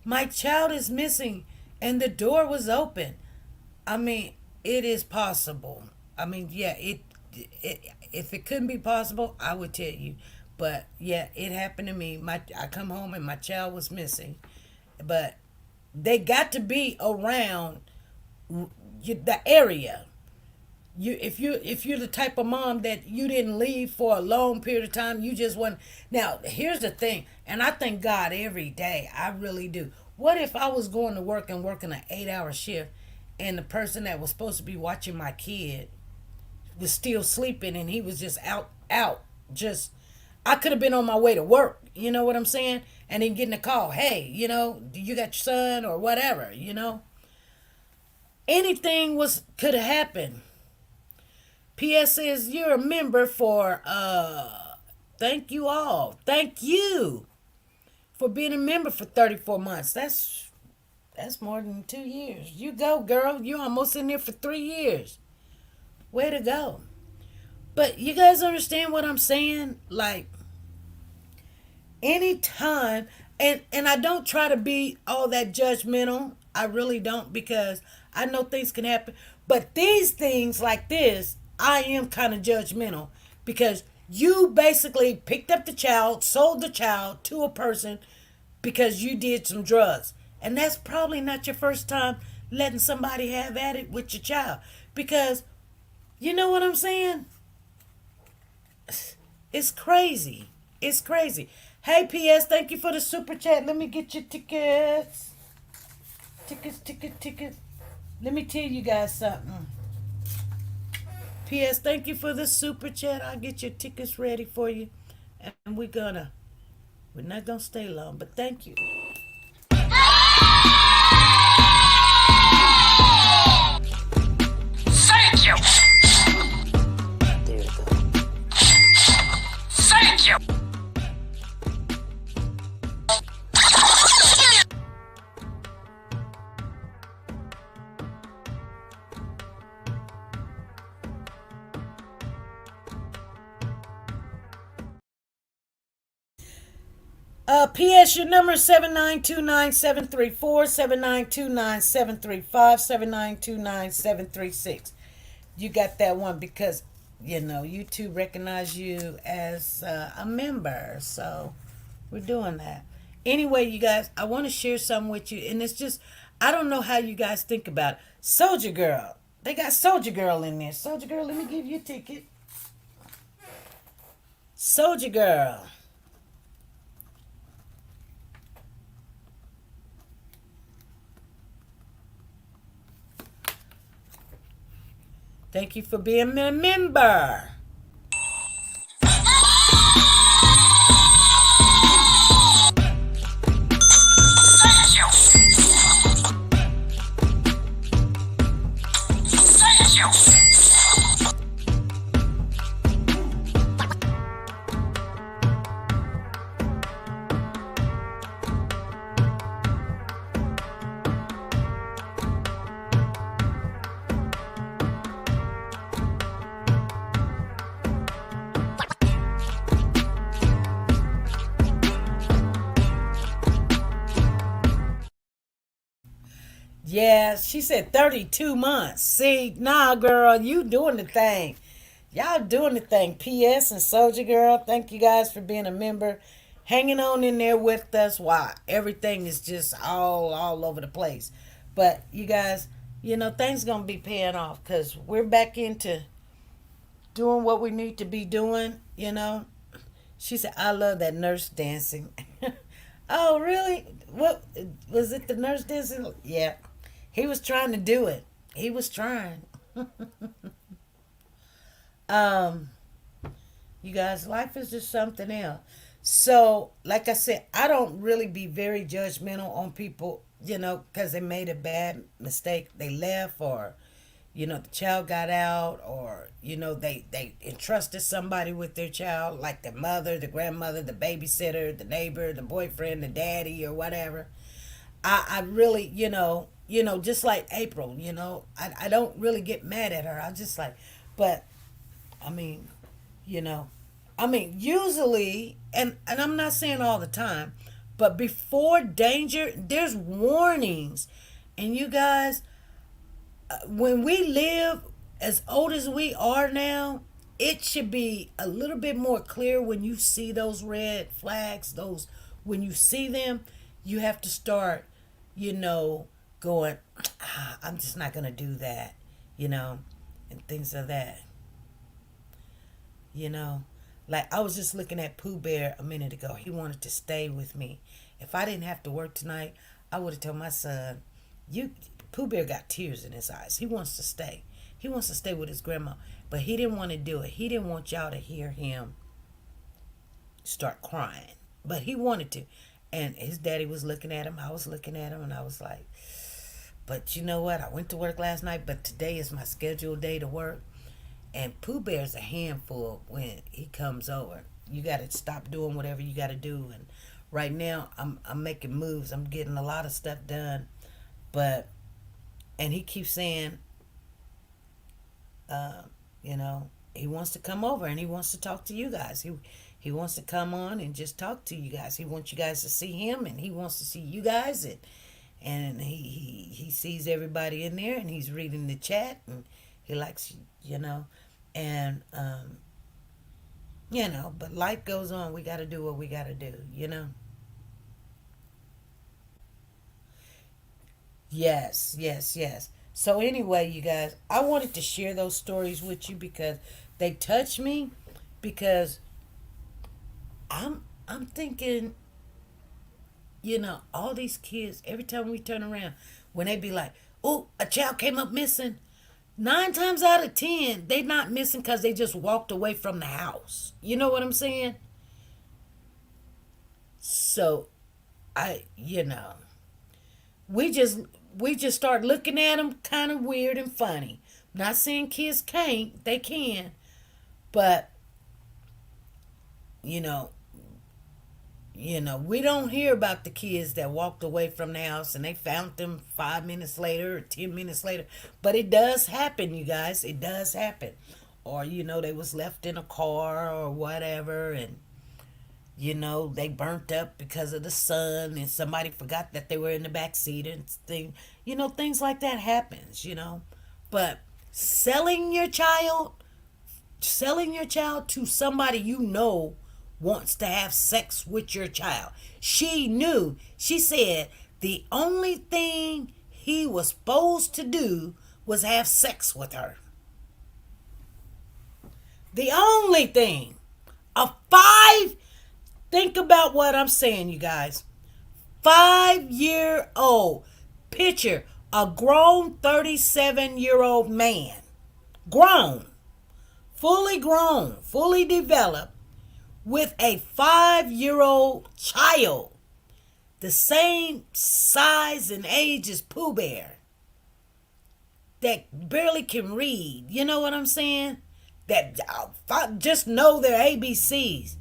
my child is missing and the door was open. I mean, it is possible. I mean, yeah, if it couldn't be possible, I would tell you. But yeah, it happened to me. I come home and my child was missing. But they got to be around the area. If you're the type of mom that you didn't leave for a long period of time, you just want. Now here's the thing, and I thank God every day. I really do. What if I was going to work and working an 8-hour shift, and the person that was supposed to be watching my kid was still sleeping, and he was just out. Just I could have been on my way to work. You know what I'm saying? And then getting a call. Hey, do you got your son or whatever? Anything could have happened. P.S. says you're a member for thank you all. Thank you for being a member for 34 months. That's more than 2 years. You go, girl. You're almost in there for 3 years. Way to go. But you guys understand what I'm saying? Like, anytime, and I don't try to be all that judgmental. I really don't, because I know things can happen. But these things like this, I am kind of judgmental, because you basically picked up the child, sold the child to a person because you did some drugs. And that's probably not your first time letting somebody have at it with your child. Because, you know what I'm saying? It's crazy. It's crazy. Hey, P.S., thank you for the super chat. Let me get your tickets. Tickets. Let me tell you guys something. P.S., thank you for the super chat. I'll get your tickets ready for you. And we're not going to stay long, but thank you. Thank you. There you go. Thank you. PS, your number is 7929-734, 7929-735, 7929-736. You got that one because, YouTube recognize you as a member. So we're doing that. Anyway, you guys, I want to share something with you. And it's just, I don't know how you guys think about it. Soldier Girl. They got Soldier Girl in there. Soldier Girl, let me give you a ticket. Soldier Girl. Thank you for being a member. Thank you. Thank you. Yeah, she said 32 months. See, nah, girl, you doing the thing. Y'all doing the thing. PS and Soldier Girl, thank you guys for being a member. Hanging on in there with us while everything is just all over the place. But you guys, things gonna be paying off because we're back into doing what we need to be doing. She said, I love that nurse dancing. Oh, really? What was it, the nurse dancing? Yeah. He was trying to do it. He was trying. Um, you guys, life is just something else. So, like I said, I don't really be very judgmental on people, because they made a bad mistake. They left, or, the child got out, or, they entrusted somebody with their child, like the mother, the grandmother, the babysitter, the neighbor, the boyfriend, the daddy, or whatever. I really, just like April, I don't really get mad at her. I just like, but I mean, you know, usually, and I'm not saying all the time, but before danger, there's warnings. And you guys, when we live as old as we are now, it should be a little bit more clear when you see those red flags, when you see them, you have to start, you know, going, I'm just not going to do that, you know, and things of that, you know. Like I was just looking at Pooh Bear a minute ago. He wanted to stay with me. If I didn't have to work tonight, I would have told my son, "You." Pooh Bear got tears in his eyes. He wants to stay. He wants to stay with his grandma, but he didn't want to do it. He didn't want y'all to hear him start crying, but he wanted to. And his daddy was looking at him. I was looking at him, and I was like, "But you know what? I went to work last night, but today is my scheduled day to work." And Pooh Bear's a handful when he comes over. You got to stop doing whatever you got to do. And right now, I'm making moves. I'm getting a lot of stuff done. But and he keeps saying, uh, he wants to come over and he wants to talk to you guys. He wants to come on and just talk to you guys. He wants you guys to see him, and he wants to see you guys, and he sees everybody in there, and he's reading the chat, and he likes, and but life goes on. We got to do what we got to do. Yes, yes, yes. So anyway, you guys, I wanted to share those stories with you because they touch me, because I'm thinking, all these kids, every time we turn around, when they be like, "Oh, a child came up missing," 9 times out of 10, they not missing because they just walked away from the house. You know what I'm saying? So we just we just start looking at them kind of weird and funny. Not saying kids can't, they can, but you know, we don't hear about the kids that walked away from the house and they found them 5 minutes later or 10 minutes later. But it does happen, you guys. It does happen. Or they was left in a car or whatever, and They burnt up because of the sun, and somebody forgot that they were in the back seat and things like that happens. But selling your child, selling your child to somebody wants to have sex with your child. She knew. She said the only thing he was supposed to do was have sex with her. The only thing. A five, think about what I'm saying, you guys. 5-year-old. Picture a grown 37-year-old man. Grown, fully developed, with a 5-year-old child, the same size and age as Pooh Bear, that barely can read. You know what I'm saying? That just know their ABCs.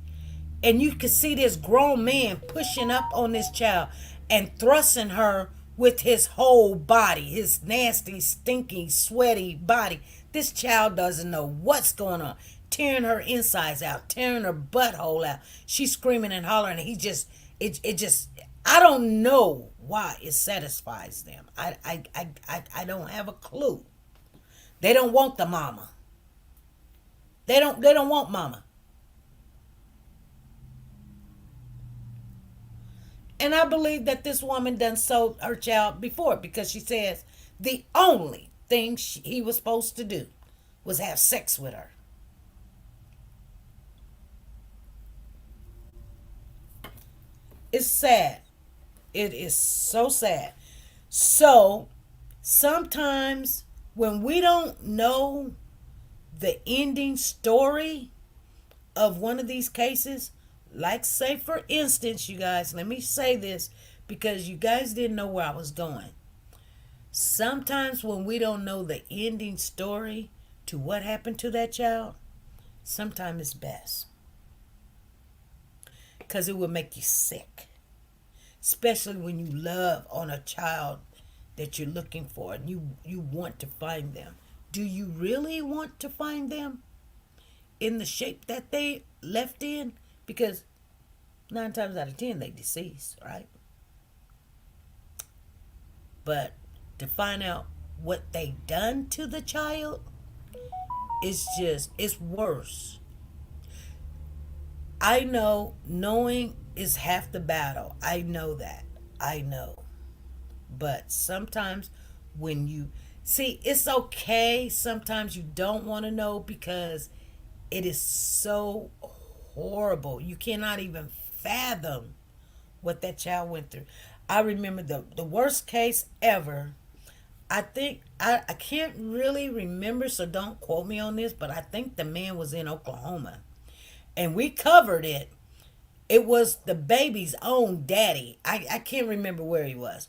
And you could see this grown man pushing up on this child and thrusting her with his whole body, his nasty, stinky, sweaty body. This child doesn't know what's going on. Tearing her insides out, tearing her butthole out. She's screaming and hollering. And I don't know why it satisfies them. I don't have a clue. They don't want the mama. They don't want mama. And I believe that this woman done sold her child before, because she says the only thing he was supposed to do was have sex with her. It's sad. It is so sad. So sometimes when we don't know the ending story of one of these cases, like, say, for instance, you guys, let me say this because you guys didn't know where I was going. Sometimes when we don't know the ending story to what happened to that child, sometimes it's best. Because it will make you sick. Especially when you love on a child that you're looking for and you want to find them. Do you really want to find them in the shape that they left in? Because 9 times out of 10 they deceased, right? But to find out what they done to the child, it's worse. I know knowing is half the battle. I know that. I know. But sometimes when you see, it's okay. Sometimes you don't want to know because it is so horrible. You cannot even fathom what that child went through. I remember the worst case ever. I think I can't really remember, so don't quote me on this, but I think the man was in Oklahoma. And we covered it. It was the baby's own daddy. I can't remember where he was.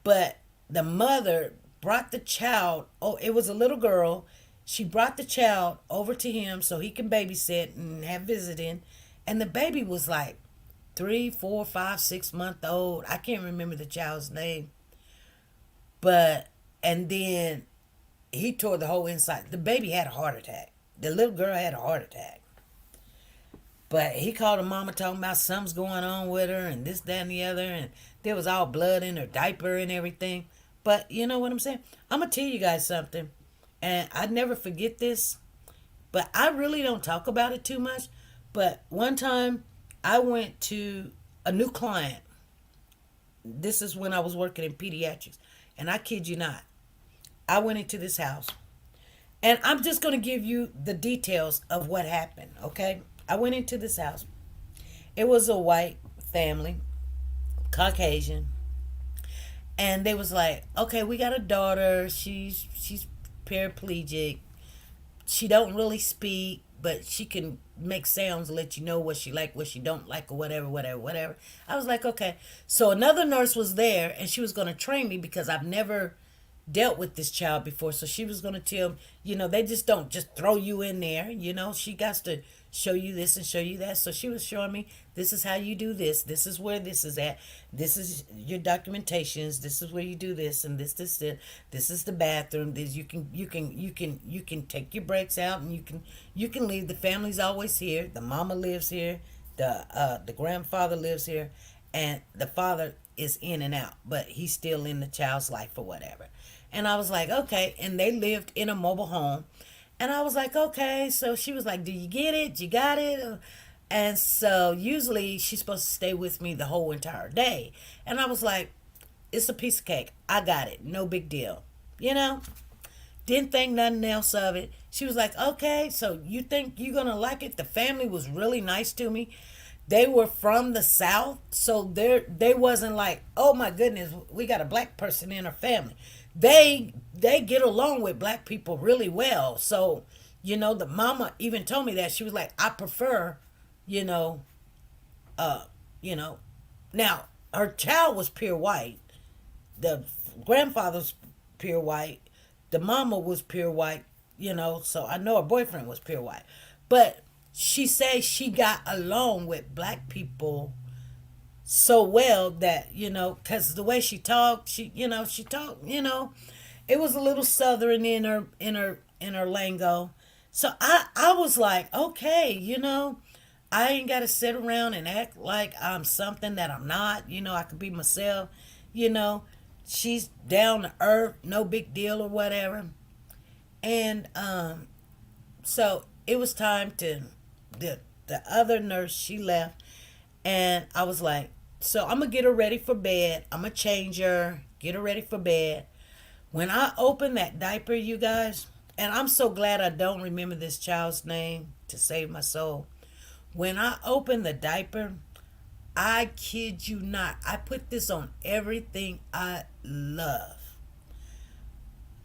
But the mother brought the child. Oh, it was a little girl. She brought the child over to him so he can babysit and have visiting. And the baby was like 3, 4, 5, 6 months old. I can't remember the child's name. And then he tore the whole inside. The baby had a heart attack. The little girl had a heart attack. But he called her mama talking about something's going on with her and this, that, and the other. And there was all blood in her diaper and everything. But you know what I'm saying? I'm going to tell you guys something. And I'd never forget this. But I really don't talk about it too much. But one time I went to a new client. This is when I was working in pediatrics. And I kid you not. I went into this house. And I'm just going to give you the details of what happened, okay? I went into this house. It was a white family, Caucasian. And they was like, okay, we got a daughter. She's paraplegic. She don't really speak, but she can make sounds and let you know what she like, what she don't like, or whatever. I was like, okay. So another nurse was there, and she was going to train me because I've never dealt with this child before. So she was going to tell, they just don't just throw you in there. She got to show you this and show you that. So she was showing me, this is how you do this. This is where this is at. This is your documentations. This is where you do this and this. This is the bathroom. This you can take your breaks out and you can leave. The family's always here. The mama lives here. The grandfather lives here, and the father is in and out, but he's still in the child's life or whatever. And I was like, okay. And they lived in a mobile home, and I was like, okay. So she was like, do you get it? You got it? And so usually she's supposed to stay with me the whole entire day, and I was like, it's a piece of cake. I got it. No big deal. You know? Didn't think nothing else of it. She was like, okay, so you think you're going to like it? The family was really nice to me. They were from the South, so they wasn't like, oh my goodness, we got a black person in our family. They get along with black people really well. So, the mama even told me that. She was like, I prefer, you know, uh, you know. Now, her child was pure white. The grandfather's pure white. The mama was pure white, so I know her boyfriend was pure white. But she says she got along with black people so well that, because the way she talked, she talked, it was a little southern in her lingo. So I was like, okay, I ain't got to sit around and act like I'm something that I'm not. I could be myself. You know, she's down to earth, no big deal or whatever. And so it was time to the other nurse. She left, and I was like, so I'm gonna get her ready for bed. I'm gonna change her, get her ready for bed. When I opened that diaper, you guys, and I'm so glad I don't remember this child's name to save my soul. When I opened the diaper, I kid you not, I put this on everything I love.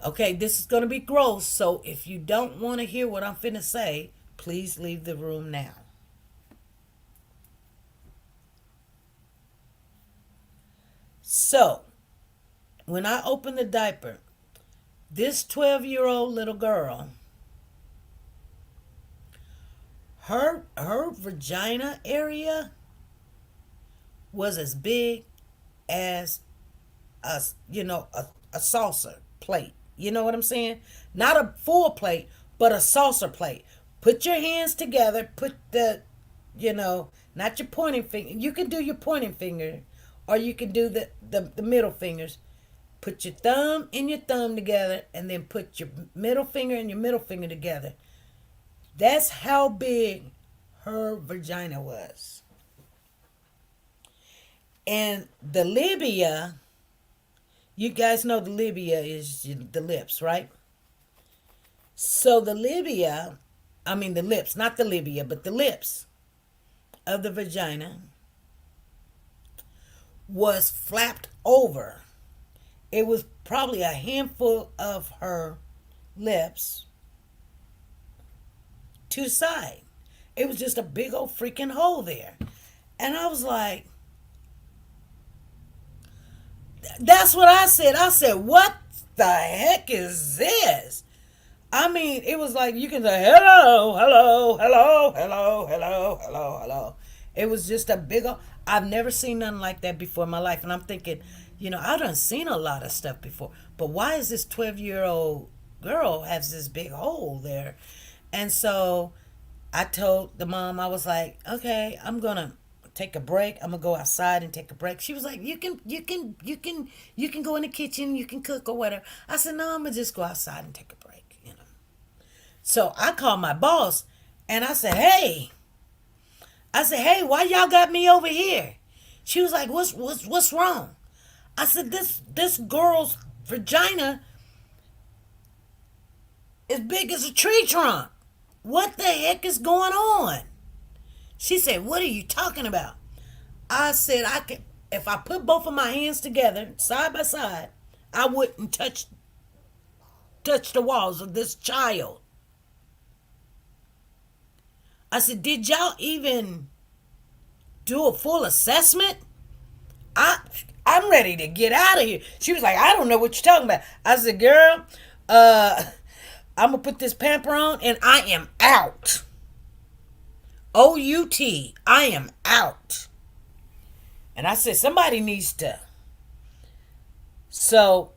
Okay, this is going to be gross, so if you don't want to hear what I'm finna say, please leave the room now. So, when I opened the diaper, this 12-year-old little girl, her vagina area was as big as a saucer plate. You know what I'm saying? Not a full plate, but a saucer plate. Put your hands together. Put not your pointing finger. You can do your pointing finger, or you can do the middle fingers. Put your thumb and your thumb together, and then put your middle finger and your middle finger together. That's how big her vagina was. And the labia, you guys know the labia is the lips, right? So the lips, not the labia, but the lips of the vagina was flapped over. It was probably a handful of her lips to the side. It was just a big old freaking hole there. And I was like, that's what I said. I said, what the heck is this? I mean, it was like you can say, hello, hello, hello, hello, hello, hello, hello. It was just a big old, I've never seen nothing like that before in my life. And I'm thinking, I done seen a lot of stuff before. But why is this 12-year-old girl has this big hole there? And so I told the mom, I was like, okay, I'm going to take a break. I'm gonna go outside and take a break. She was like, you can go in the kitchen, you can cook or whatever. I said, no, I'm gonna just go outside and take a break. So I called my boss and I said, hey, why y'all got me over here? She was like, what's wrong? I said, this girl's vagina is big as a tree trunk. What the heck is going on? She said, what are you talking about? I said, if I put both of my hands together, side by side, I wouldn't touch the walls of this child. I said, did y'all even do a full assessment? I'm ready to get out of here. She was like, I don't know what you're talking about. I said, girl, I'm going to put this pamper on and I am out. O-U-T, I am out. And I said, somebody needs to. So,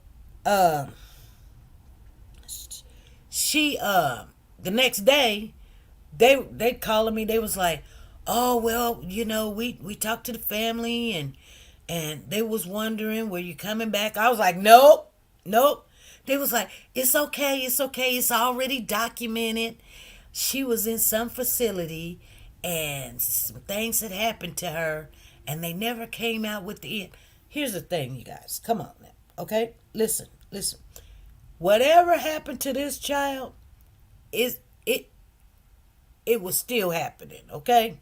she, the next day, they calling me, they was like, oh well, we talked to the family, and they was wondering, were you coming back? I was like, nope, nope. They was like, it's okay, it's already documented. She was in some facility, and some things had happened to her, and they never came out with the end. Here's the thing, you guys, come on now, okay? Listen. Whatever happened to this child, is it was still happening, okay?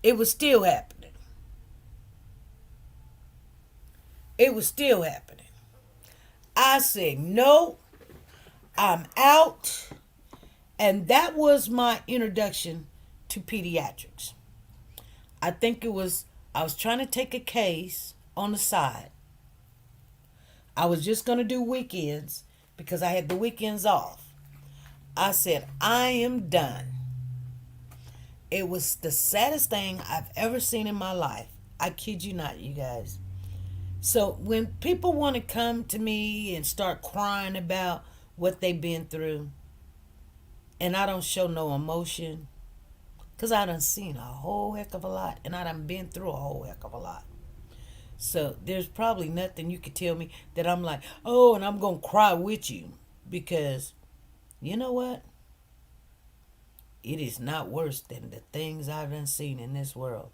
It was still happening. It was still happening. I said, no, I'm out. And that was my introduction to pediatrics. I was trying to take a case on the side. I was just going to do weekends because I had the weekends off. I said, I am done. It was the saddest thing I've ever seen in my life. I kid you not, you guys. So when people want to come to me and start crying about what they've been through, and I don't show no emotion, because I done seen a whole heck of a lot, and I done been through a whole heck of a lot. So there's probably nothing you could tell me that I'm like, oh, and I'm going to cry with you. Because you know what? It is not worse than the things I've done seen in this world.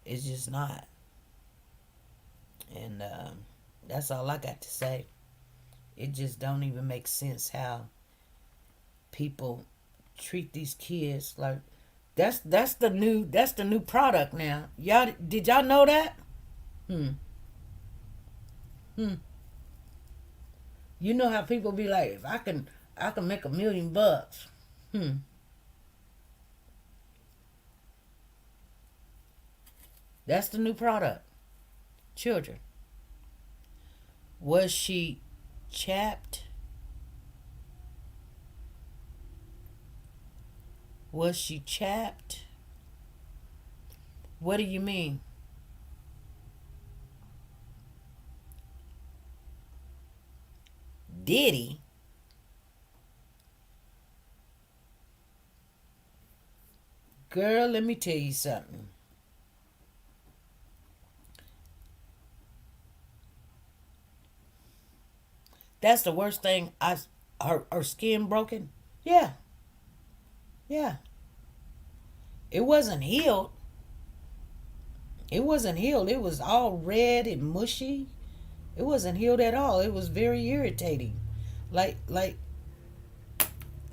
It's just not. And that's all I got to say. It just don't even make sense how people treat these kids like that's the new product now. Did y'all know that? Hmm. You know how people be like, if I can make $1,000,000. Hmm. That's the new product. Children. Was she chapped? Was she chapped? What do you mean? Did he? Girl, let me tell you something. That's the worst thing. Her skin broken. Yeah, yeah. It wasn't healed. It wasn't healed. It was all red and mushy. It wasn't healed at all. It was very irritating. Like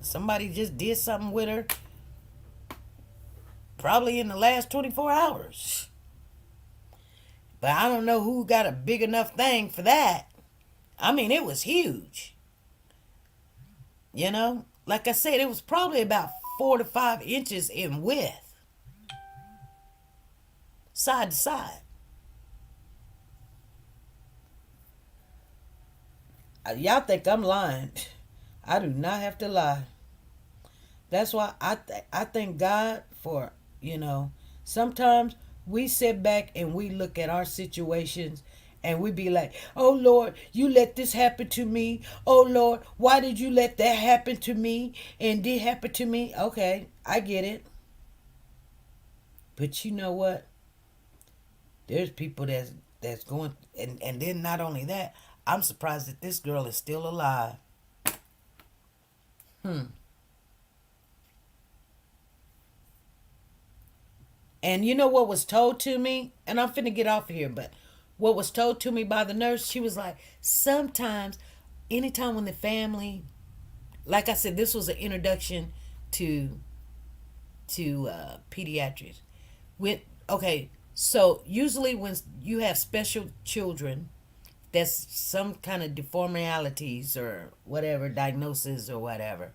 somebody just did something with her probably in the last 24 hours. But I don't know who got a big enough thing for that. I mean, it was huge. Like I said, it was probably about 4 to 5 inches in width, side to side. Y'all think I'm lying. I do not have to lie. That's why I thank God for, sometimes we sit back and we look at our situations and we be like, oh Lord, you let this happen to me. Oh Lord, why did you let that happen to me? And did happen to me? Okay, I get it. But you know what? There's people that's going, and then not only that, I'm surprised that this girl is still alive. And you know what was told to me? And I'm finna get off of here, but what was told to me by the nurse, she was like, sometimes, anytime when the family, like I said, this was an introduction to pediatrics. Okay, so usually when you have special children, that's some kind of deformalities or whatever, diagnosis or whatever,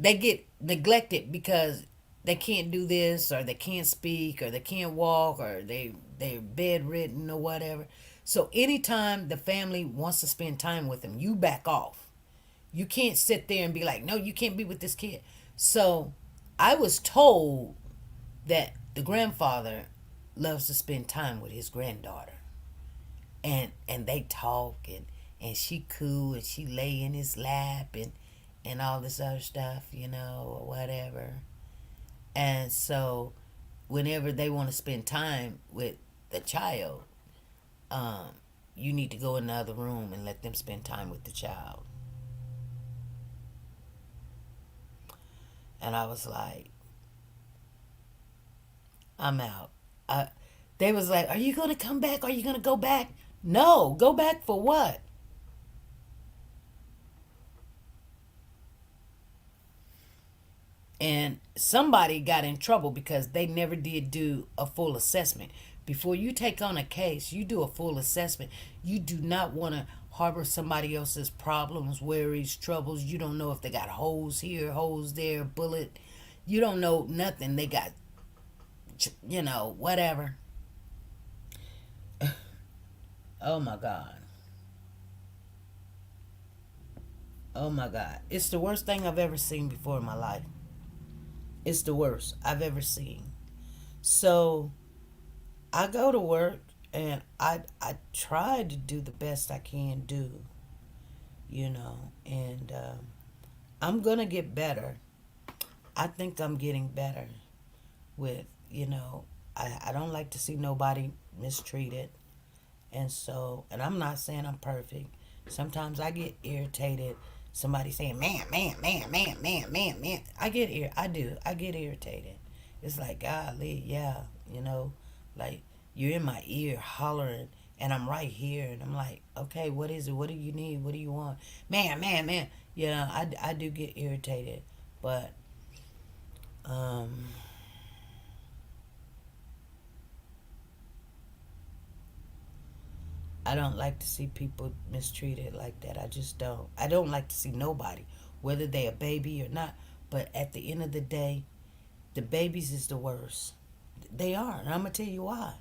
they get neglected because they can't do this or they can't speak or they can't walk or they're bedridden or whatever. So anytime the family wants to spend time with them, you back off. You can't sit there and be like, no, you can't be with this kid. So I was told that the grandfather loves to spend time with his granddaughter, and they talk, and she cool, and she lay in his lap, and all this other stuff, or whatever. And so whenever they want to spend time with the child, you need to go in the other room and let them spend time with the child. And I was like, I'm out. They was like, are you going to come back? Are you going to go back? No, go back for what? And somebody got in trouble because they never did do a full assessment. Before you take on a case, you do a full assessment. You do not want to harbor somebody else's problems, worries, troubles. You don't know if they got holes here, holes there, bullet. You don't know nothing. They got, whatever. Oh my God. Oh my God. It's the worst thing I've ever seen before in my life. It's the worst I've ever seen. So I go to work and I try to do the best I can do, and I'm going to get better. I think I'm getting better with, I don't like to see nobody mistreated. And I'm not saying I'm perfect. Sometimes I get irritated. Somebody saying, man. I get irritated. It's like, golly, yeah, like you're in my ear hollering and I'm right here and I'm like, okay, what is it? What do you need? What do you want? Man. I do get irritated. But, I don't like to see people mistreated like that. I just don't. I don't like to see nobody, whether they a baby or not. But at the end of the day, the babies is the worst. They are, and I'm gonna tell you why.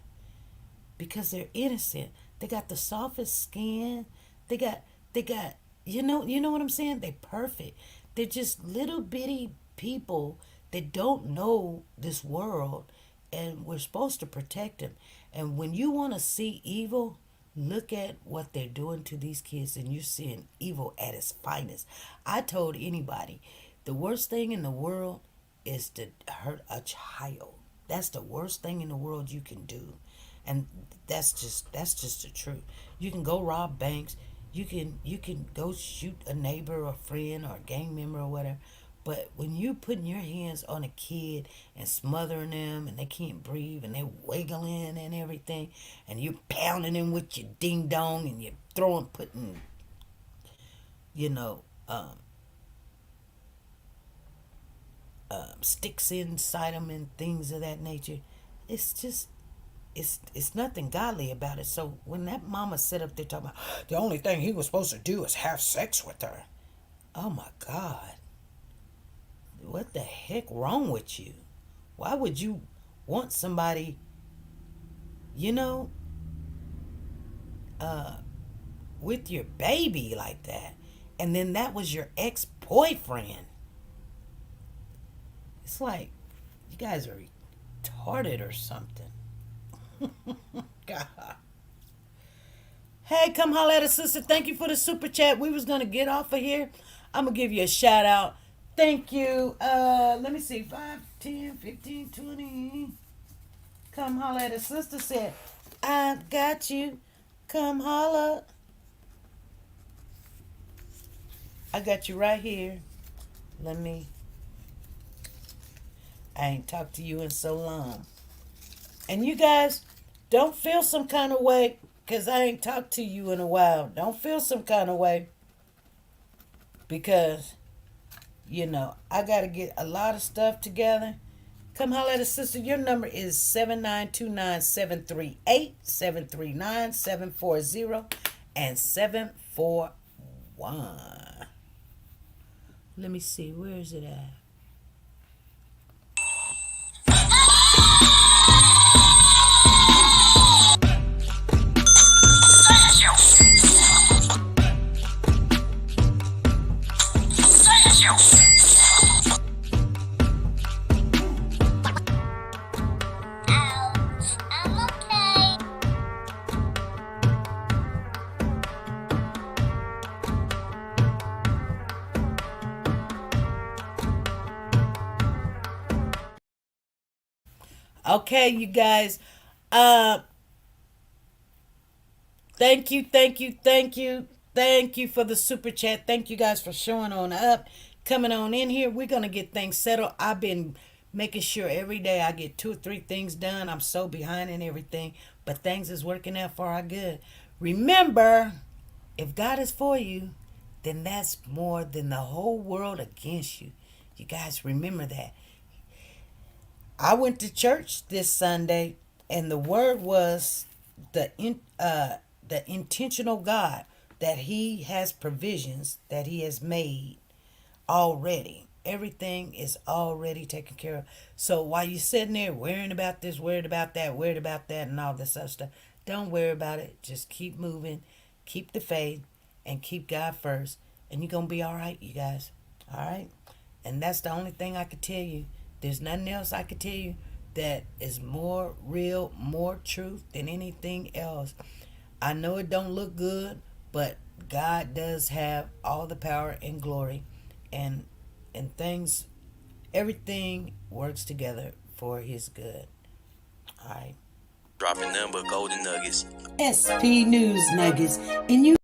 Because they're innocent. They got the softest skin. They got. You know what I'm saying? They're perfect. They're just little bitty people that don't know this world, and we're supposed to protect them. And when you want to see evil, look at what they're doing to these kids, and you're seeing evil at its finest. I told anybody, the worst thing in the world is to hurt a child. That's the worst thing in the world you can do. And that's just the truth. You can go rob banks. You can go shoot a neighbor or friend or a gang member or whatever. But when you putting your hands on a kid and smothering them and they can't breathe and they wiggling and everything, and you're pounding them with your ding dong and you're putting sticks inside them and things of that nature, it's just it's nothing godly about it. So when that mama sit up there talking about the only thing he was supposed to do is have sex with her, oh my God. What the heck wrong with you? Why would you want somebody, with your baby like that? And then that was your ex-boyfriend. It's like, you guys are retarded or something. God. Hey, come holler at a sister. Thank you for the super chat. We was going to get off of here. I'm going to give you a shout out. Thank you. Let me see. 5, 10, 15, 20. Come holler at a sister said, I got you. Come holler. I got you right here. I ain't talked to you in so long. And you guys, don't feel some kind of way because I ain't talked to you in a while. Don't feel some kind of way because I got to get a lot of stuff together. Come holler at a sister. Your number is 7929738739740 and 741. Let me see. Where is it at? Okay, you guys. Uh, Thank you, thank you, thank you, thank you for the super chat. Thank you guys for showing on up, coming on in here. We're gonna get things settled. I've been making sure every day I get 2 or 3 things done. I'm so behind in everything, but things is working out for our good. Remember, if God is for you, then that's more than the whole world against you. You guys remember that. I went to church this Sunday, and the word was the intentional God, that He has provisions that He has made already. Everything is already taken care of. So while you're sitting there worrying about this, worried about that, and all this other stuff, don't worry about it. Just keep moving, keep the faith, and keep God first, and you're gonna be all right, you guys. All right, and that's the only thing I could tell you. There's nothing else I could tell you that is more real, more truth than anything else. I know it don't look good, but God does have all the power and glory, and things, everything works together for His good. All right. Dropping nothing but golden nuggets. SP News Nuggets, and you